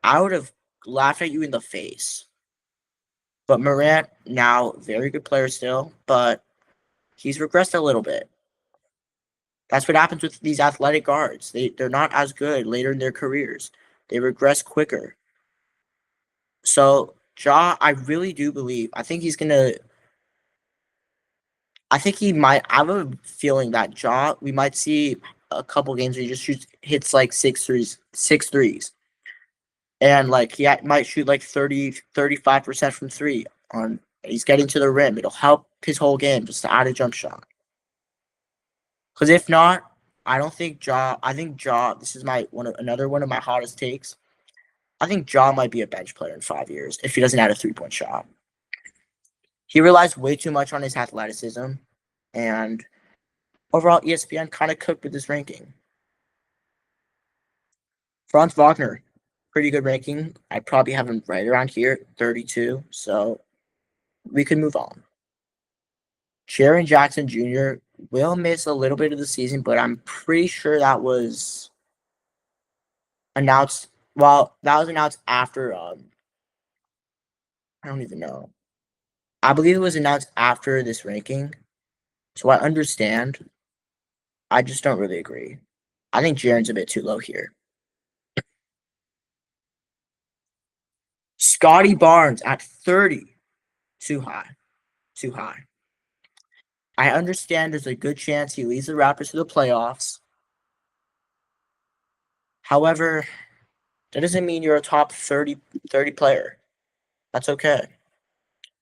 I would have laughed at you in the face. But Morant, now very good player still, but he's regressed a little bit. That's what happens with these athletic guards. They're not as good later in their careers. They regress quicker. So Ja, I really do believe. I think he's gonna. I think he might. I have a feeling that Ja, we might see a couple games where he just hits like six threes, and like he might shoot like 35% from three. On he's getting to the rim. It'll help his whole game just to add a jump shot. Because if not, I don't think Ja. I think Ja. This is my another one of my hottest takes. I think Ja might be a bench player in 5 years if he doesn't add a 3-point shot. He relies way too much on his athleticism, and overall, ESPN kind of cooked with this ranking. Franz Wagner, pretty good ranking. I probably have him right around here, 32. So we can move on. Jaren Jackson Jr. will miss a little bit of the season, but I'm pretty sure that was announced. Well, that was announced after. I don't even know. I believe it was announced after this ranking, so I understand. I just don't really agree. I think Jaren's a bit too low here. Scotty Barnes at 30, too high. Too high. I understand there's a good chance he leads the Raptors to the playoffs. However, that doesn't mean you're a top 30 player. That's okay.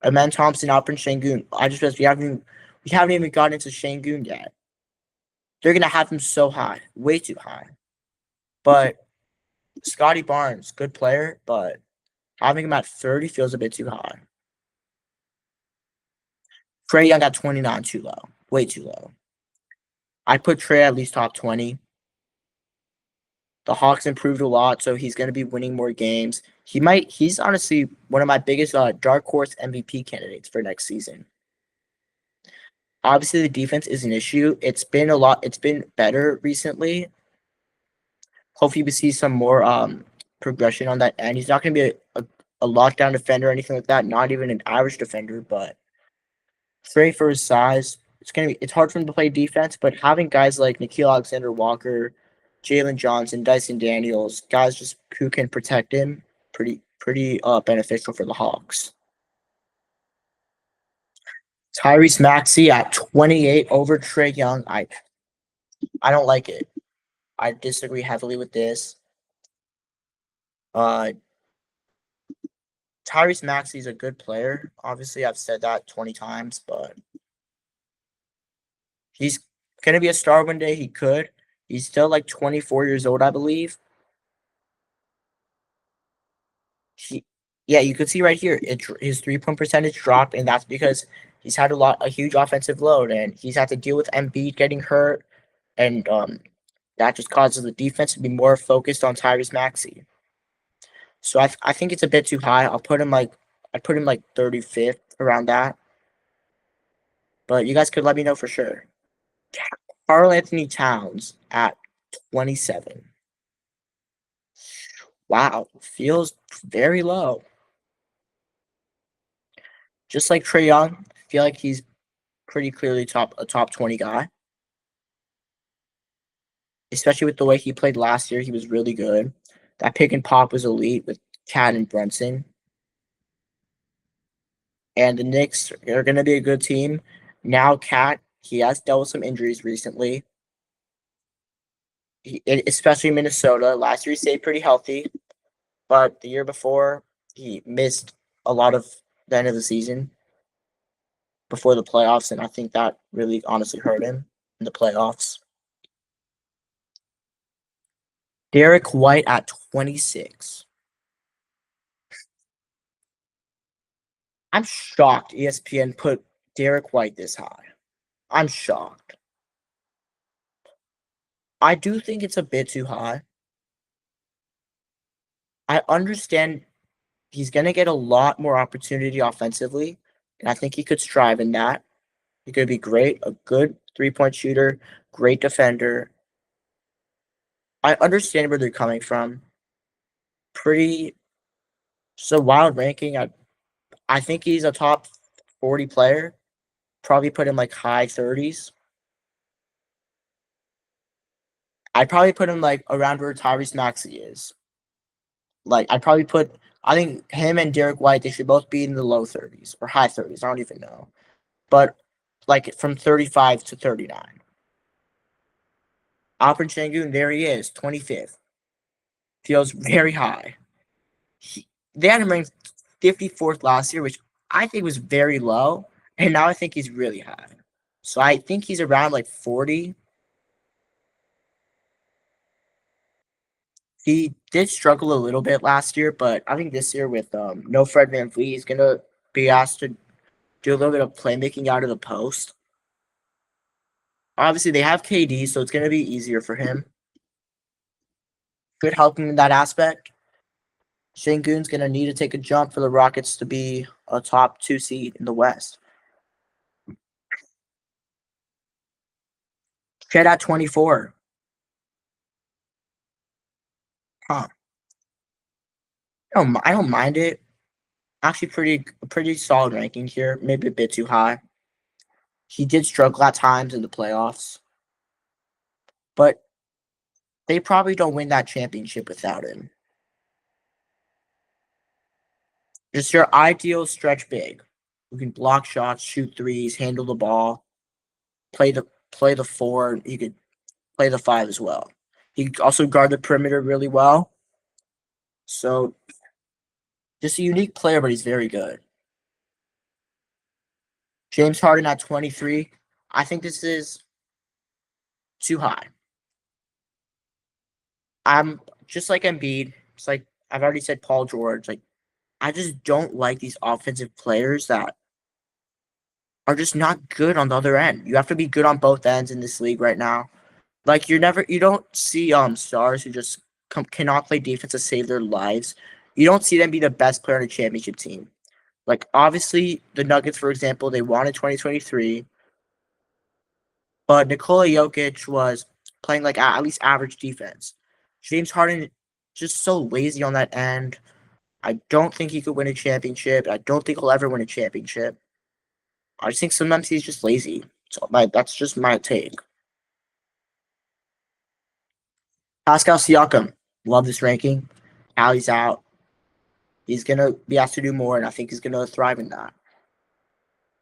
Amen Thompson, Alperen Şengün. I just realized we haven't even gotten into Şengün yet. They're gonna have him so high, way too high. But Scotty Barnes, good player, but having him at 30 feels a bit too high. Trae Young at 29, too low. Way too low. I'd put Trae at least top 20. The Hawks improved a lot, so he's going to be winning more games. He's honestly one of my biggest dark horse MVP candidates for next season. Obviously, the defense is an issue. It's been better recently. Hopefully, we see some more progression on that end. He's not going to be a lockdown defender or anything like that. Not even an average defender, but straight for his size. It's hard for him to play defense, but having guys like Nickeil Alexander-Walker, Jalen Johnson, Dyson Daniels, guys just who can protect him, pretty beneficial for the Hawks. Tyrese Maxey at 28 over Trae Young. I don't like it. I disagree heavily with this. Uh, Tyrese Maxey is a good player. Obviously, I've said that 20 times, but he's gonna be a star one day. He could. He's still like 24 years old, I believe. Yeah, you could see right here, his 3-point percentage dropped, and that's because he's had a huge offensive load, and he's had to deal with Embiid getting hurt, and that just causes the defense to be more focused on Tyrese Maxey. So I think it's a bit too high. I'd put him like 35th around that, but you guys could let me know for sure. Karl Anthony Towns at 27. Wow, feels very low. Just like Trae Young, I feel like he's pretty clearly a top 20 guy. Especially with the way he played last year, he was really good. That pick and pop was elite with Cat and Brunson. And the Knicks are going to be a good team. Now, Cat, he has dealt with some injuries recently, especially Minnesota. Last year, he stayed pretty healthy, but the year before, he missed a lot of the end of the season before the playoffs, and I think that really honestly hurt him in the playoffs. Derek White at 26. I'm shocked ESPN put Derek White this high. I'm shocked. I do think it's a bit too high. I understand he's going to get a lot more opportunity offensively, and I think he could strive in that. He could be great, a good 3-point shooter, great defender. I understand where they're coming from. Pretty, so wild ranking. I think he's a top 40 player. Probably put him like high 30s. I'd probably put him like around where Tyrese Maxey is. Like I'd probably put. I think him and Derek White, they should both be in the low 30s or high 30s. I don't even know, but like from 35 to 39. Alperen Şengün, there he is, 25th. Feels very high. They had him ranked 54th last year, which I think was very low, and now I think he's really high. So I think he's around like 40. He did struggle a little bit last year, but I think this year with no Fred VanVleet, he's gonna be asked to do a little bit of playmaking out of the post. Obviously, they have KD, so it's gonna be easier for him. Could help him in that aspect. Şengün's gonna need to take a jump for the Rockets to be a top 2 seed in the West. Chet at 24. Huh. I don't mind it. Actually, pretty solid ranking here. Maybe a bit too high. He did struggle at times in the playoffs, but they probably don't win that championship without him. Just your ideal stretch big, who can block shots, shoot threes, handle the ball, play the four. He could play the five as well. He could also guard the perimeter really well. So just a unique player, but he's very good. James Harden at 23. I think this is too high. I'm just like Embiid. It's like I've already said Paul George. Like I just don't like these offensive players that are just not good on the other end. You have to be good on both ends in this league right now. Like you don't see stars who just cannot play defense to save their lives. You don't see them be the best player on a championship team. Like obviously the Nuggets, for example, they won in 2023, but Nikola Jokic was playing like at least average defense. James Harden just so lazy on that end. I don't think he could win a championship. I don't think he'll ever win a championship. I just think sometimes he's just lazy. So that's just my take. Pascal Siakam, love this ranking. Allie's out. He's gonna be asked to do more, and I think he's gonna thrive in that.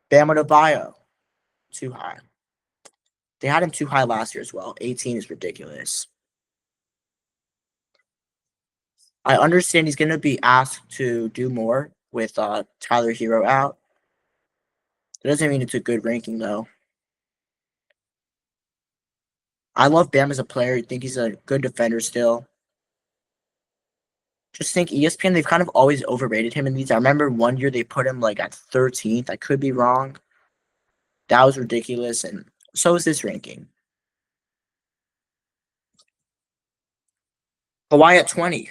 Bam Adebayo, too high. They had him too high last year as well. 18 is ridiculous. I understand he's gonna be asked to do more with Tyler Hero out. It doesn't mean it's a good ranking though. I love Bam as a player. I think he's a good defender still. Just think ESPN, they've kind of always overrated him in these. I remember one year they put him like at 13th. I could be wrong. That was ridiculous, and so is this ranking. Kawhi at 20.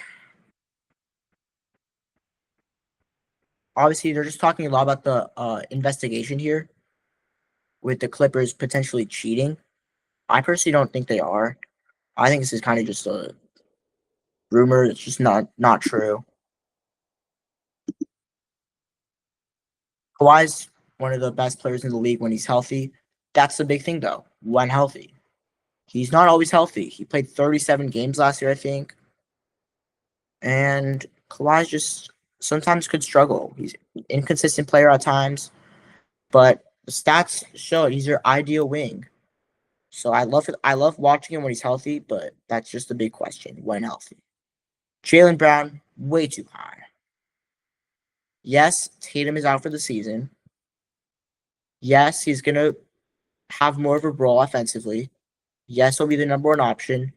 Obviously, they're just talking a lot about the investigation here with the Clippers potentially cheating. I personally don't think they are. I think this is kind of just a rumor. It's just not true. Kawhi's one of the best players in the league when he's healthy. That's the big thing, though. When healthy, he's not always healthy. He played 37 games last year, I think, and Kawhi just sometimes could struggle. He's an inconsistent player at times, but the stats show it. He's your ideal wing. So I love it. I love watching him when he's healthy, but that's just the big question when healthy. Jaylen Brown, way too high. Yes, Tatum is out for the season. Yes, he's going to have more of a role offensively. Yes, he'll be the number one option.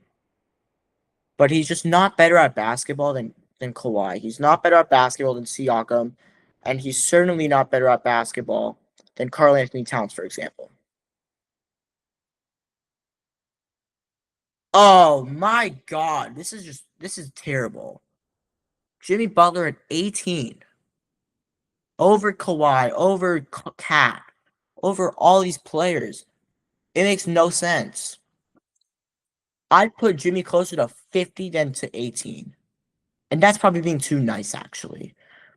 But he's just not better at basketball than Kawhi. He's not better at basketball than Siakam. And he's certainly not better at basketball than Karl Anthony Towns, for example. Oh my God. This is terrible. Jimmy Butler at 18. Over Kawhi, over Cat, over all these players. It makes no sense. I'd put Jimmy closer to 50 than to 18. And that's probably being too nice, actually.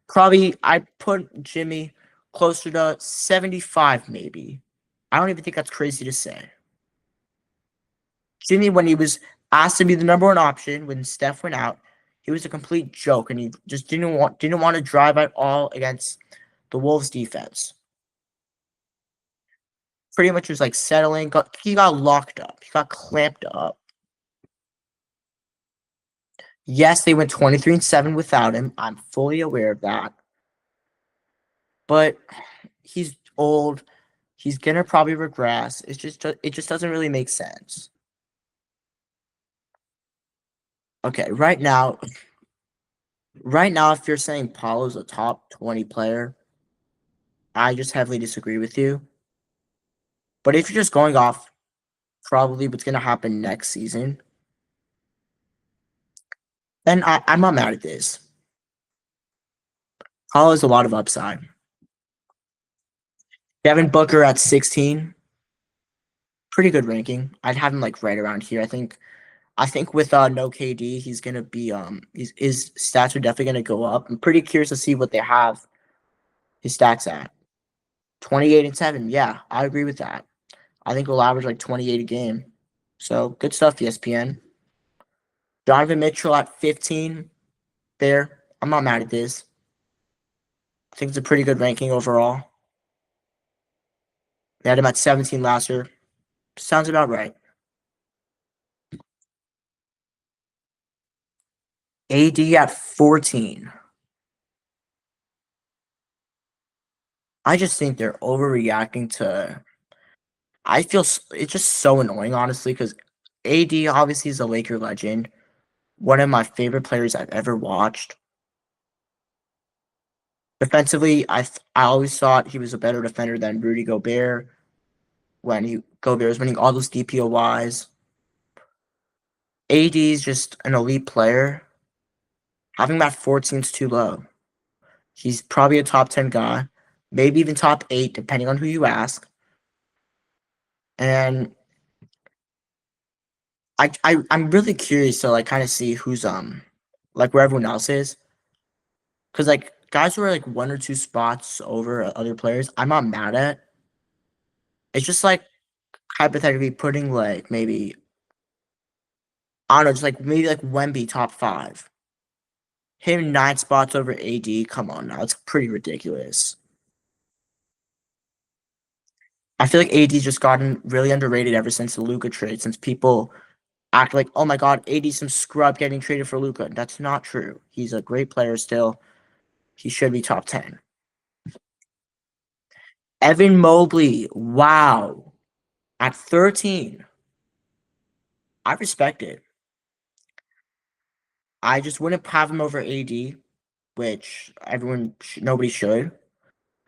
Probably I'd put Jimmy closer to 75, maybe. I don't even think that's crazy to say. Jimmy, when he was Asked to be the number one option when Steph went out. He was a complete joke, and he just didn't want to drive at all against the Wolves defense. Pretty much was like settling. He got locked up. He got clamped up. Yes, they went 23-7 without him. I'm fully aware of that. But he's old. He's gonna probably regress. It just doesn't really make sense. Okay, right now, if you're saying Paulo's a top 20 player, I just heavily disagree with you. But if you're just going off probably what's gonna happen next season, then I'm not mad at this. Paulo has a lot of upside. Devin Booker at 16, pretty good ranking. I'd have him like right around here. I think with no KD, he's gonna be his stats are definitely gonna go up. I'm pretty curious to see what they have his stats at. 28-7. Yeah, I agree with that. I think he'll average like 28 a game. So good stuff, ESPN. Donovan Mitchell at 15. There. I'm not mad at this. I think it's a pretty good ranking overall. They had him at 17 last year. Sounds about right. AD at 14. I just think they're overreacting to. I feel it's just so annoying, honestly, because AD obviously is a Laker legend, one of my favorite players I've ever watched. Defensively, I always thought he was a better defender than Rudy Gobert when Gobert was winning all those DPOYs. AD is just an elite player. Having him at 14 is too low. He's probably a top 10 guy, maybe even top 8, depending on who you ask. And I'm really curious to like kind of see who's like where everyone else is. Because like guys who are like one or two spots over other players, I'm not mad at. It's just like hypothetically putting like maybe I don't know, just like maybe like Wemby top 5. Him 9 spots over AD. Come on now, it's pretty ridiculous. I feel like AD's just gotten really underrated ever since the Luka trade. Since people act like, oh my god, AD's some scrub getting traded for Luka. That's not true. He's a great player still. He should be top 10. Evan Mobley, wow, at 13. I respect it. I just wouldn't have him over AD, which nobody should.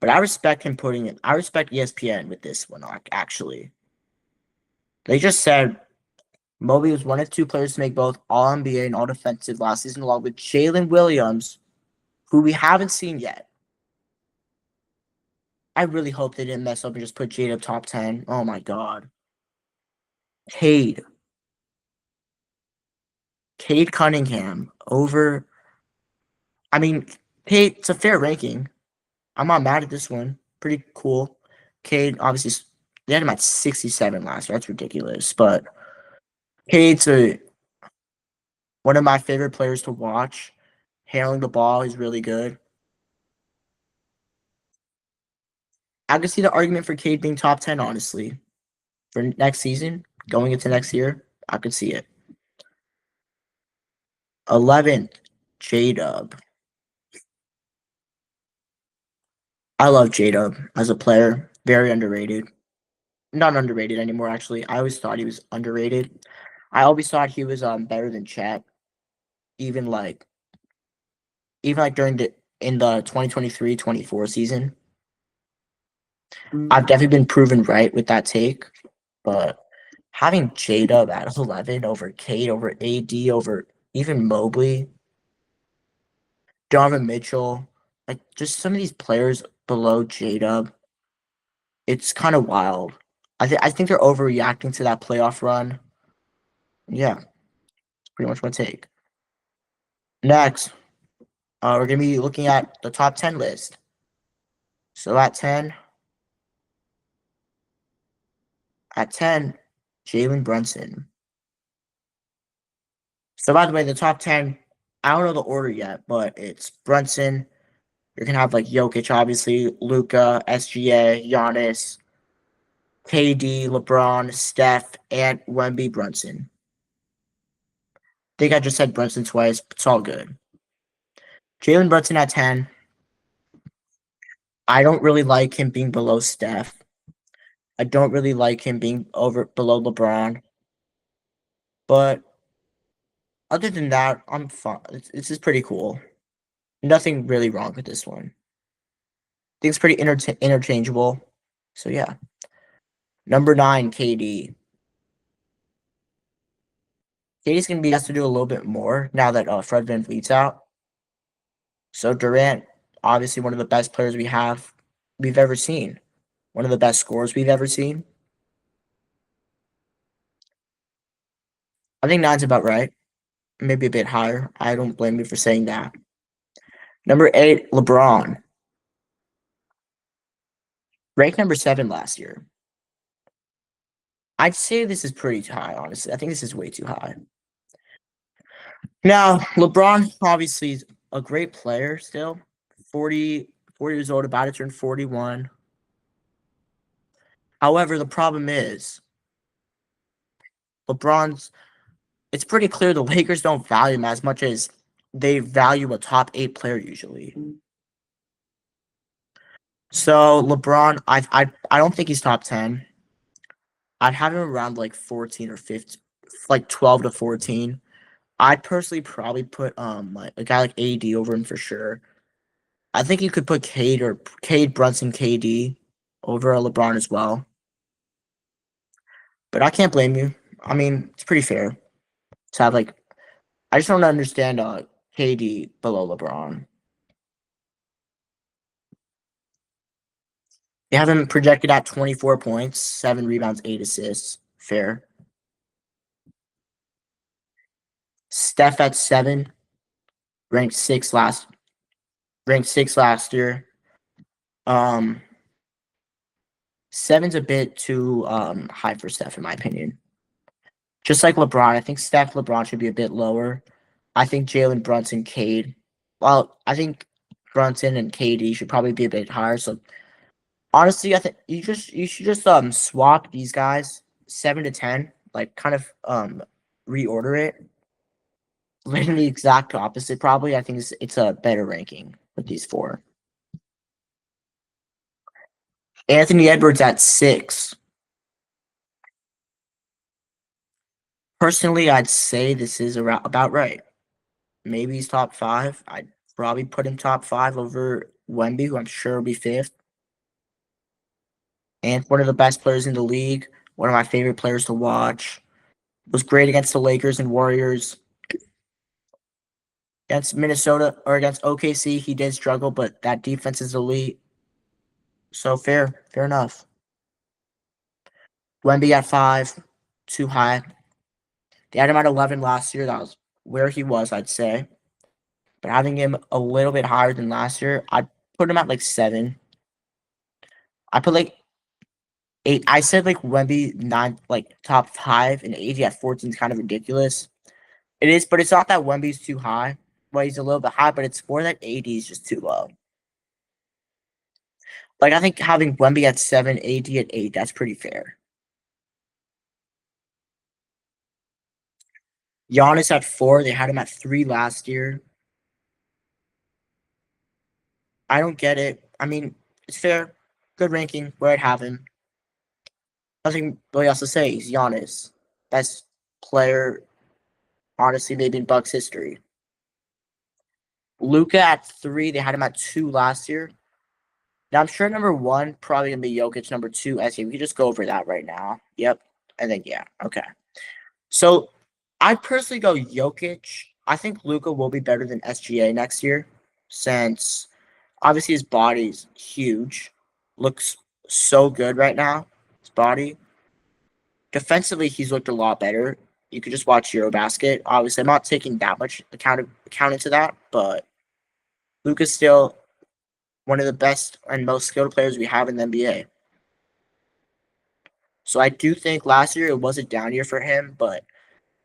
But I respect him putting it. I respect ESPN with this one. Actually, they just said Mobley was one of two players to make both All NBA and All Defensive last season, along with Jalen Williams, who we haven't seen yet. I really hope they didn't mess up and just put Jade up top 10. Oh my god, Cade, Cade Cunningham over. I mean, Cade. It's a fair ranking. I'm not mad at this one. Pretty cool. Cade, obviously, they had him at 67 last year. That's ridiculous. But Cade's one of my favorite players to watch. Handling the ball, he's really good. I could see the argument for Cade being top 10, honestly. For next season, going into next year, I could see it. 11th, J-Dub. I love J-Dub as a player. Very underrated. Not underrated anymore, actually. I always thought he was underrated. I always thought he was better than Chet. Even like during the 2023-24 season. I've definitely been proven right with that take. But having J-Dub at 11 over Cade, over AD, over even Mobley, Donovan Mitchell, like just some of these players below J-Dub, it's kind of wild. I think they're overreacting to that playoff run. Yeah, that's pretty much my take. Next, we're gonna be looking at the top 10 list. So at 10, Jalen Brunson. So by the way, the top 10, I don't know the order yet, but it's Brunson. You're gonna have like Jokic, obviously, Luca, SGA, Giannis, KD, LeBron, Steph, and Wemby Brunson. I think I just said Brunson twice, but it's all good. Jalen Brunson at 10. I don't really like him being below Steph. I don't really like him being over below LeBron. But other than that, I'm fine. This is pretty cool. Nothing really wrong with this one. I think it's pretty interchangeable. So yeah. Number 9, KD. KD's gonna be asked to do a little bit more now that Fred VanVleet's out. So Durant, obviously one of the best players we've ever seen. One of the best scorers we've ever seen. I think nine's about right. Maybe a bit higher. I don't blame you for saying that. Number 8, LeBron. Ranked number 7 last year. I'd say this is pretty high, honestly. I think this is way too high. Now, LeBron obviously is a great player still. 40 years old, about to turn 41. However, the problem is LeBron's it's pretty clear the Lakers don't value him as much as they value a top 8 player usually. So LeBron, I don't think he's top 10. I'd have him around like 14 or 15, like 12 to 14. I'd personally probably put like a guy like AD over him for sure. I think you could put Cade Brunson KD over LeBron as well. But I can't blame you. I mean, it's pretty fair to have like I just don't understand KD below LeBron. They have him projected at 24 points, 7 rebounds, 8 assists. Fair. Steph at 7, ranked 6 last year. Um 7's a bit too high for Steph in my opinion. Just like LeBron, I think LeBron should be a bit lower. I think Jalen Brunson, Cade. Well, I think Brunson and KD should probably be a bit higher. So honestly, I think you should just swap these guys 7 to 10, like kind of reorder it. Literally the exact opposite, probably. I think it's a better ranking with these 4. Anthony Edwards at 6. Personally, I'd say this is about right. Maybe he's top 5. I'd probably put him top 5 over Wemby, who I'm sure will be 5th. And one of the best players in the league. One of my favorite players to watch. Was great against the Lakers and Warriors. Against Minnesota or against OKC, he did struggle, but that defense is elite. So fair enough. Wemby at 5, too high. They had him at 11 last year. That was where he was, I'd say. But having him a little bit higher than last year, I'd put him at like 7. I put like 8. I said like Wemby 9, like top 5, and AD at 14 is kind of ridiculous. It is, but it's not that Wemby's too high. Well, he's a little bit high, but it's more that AD is just too low. Like I think having Wemby at 7, AD at 8, that's pretty fair. Giannis at 4. They had him at 3 last year. I don't get it. I mean, it's fair. Good ranking where I'd have him. Nothing really else to say. He's Giannis. Best player, honestly, maybe in Bucks history. Luca at 3. They had him at 2 last year. Now, I'm sure number 1 probably going to be Jokic. Number 2, SGA. We can just go over that right now. Yep. And then, yeah. Okay. So, I personally go Jokic. I think Luca will be better than SGA next year since obviously his body's huge. Looks so good right now. His body. Defensively, he's looked a lot better. You could just watch Eurobasket. Obviously, I'm not taking that much account into that, but Luka's still one of the best and most skilled players we have in the NBA. So I do think last year it was a down year for him, but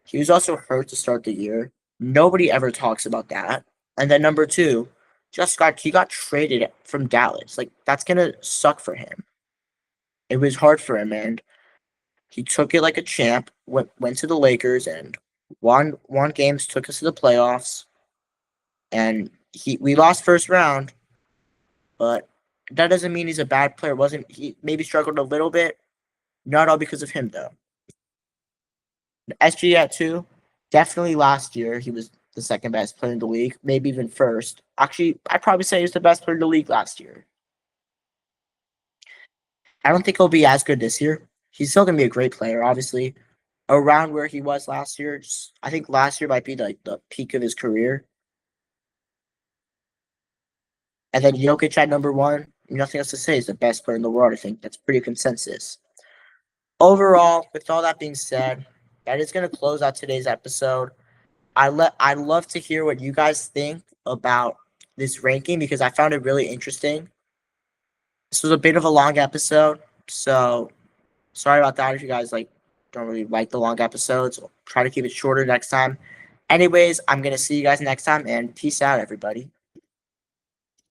He was also hurt to start the year. Nobody ever talks about that. And then number two, he got traded from Dallas. Like, that's gonna suck for him. It was hard for him, and he took it like a champ. Went to the Lakers and won games, took us to the playoffs, and we lost first round, but that doesn't mean he's a bad player. Wasn't he? Maybe struggled a little bit. Not all because of him though. SG at 2, definitely last year he was the second best player in the league, maybe even first. Actually, I'd probably say he was the best player in the league last year. I don't think he'll be as good this year. He's still gonna be a great player, obviously. Around where he was last year. I think last year might be like the peak of his career. And then Jokic at number 1. Nothing else to say. He's the best player in the world. I think that's pretty consensus. Overall, with all that being said, that is going to close out today's episode. I'd love to hear what you guys think about this ranking because I found it really interesting. This was a bit of a long episode, so sorry about that if you guys don't really like the long episodes. I'll try to keep it shorter next time. Anyways, I'm going to see you guys next time, and peace out, everybody.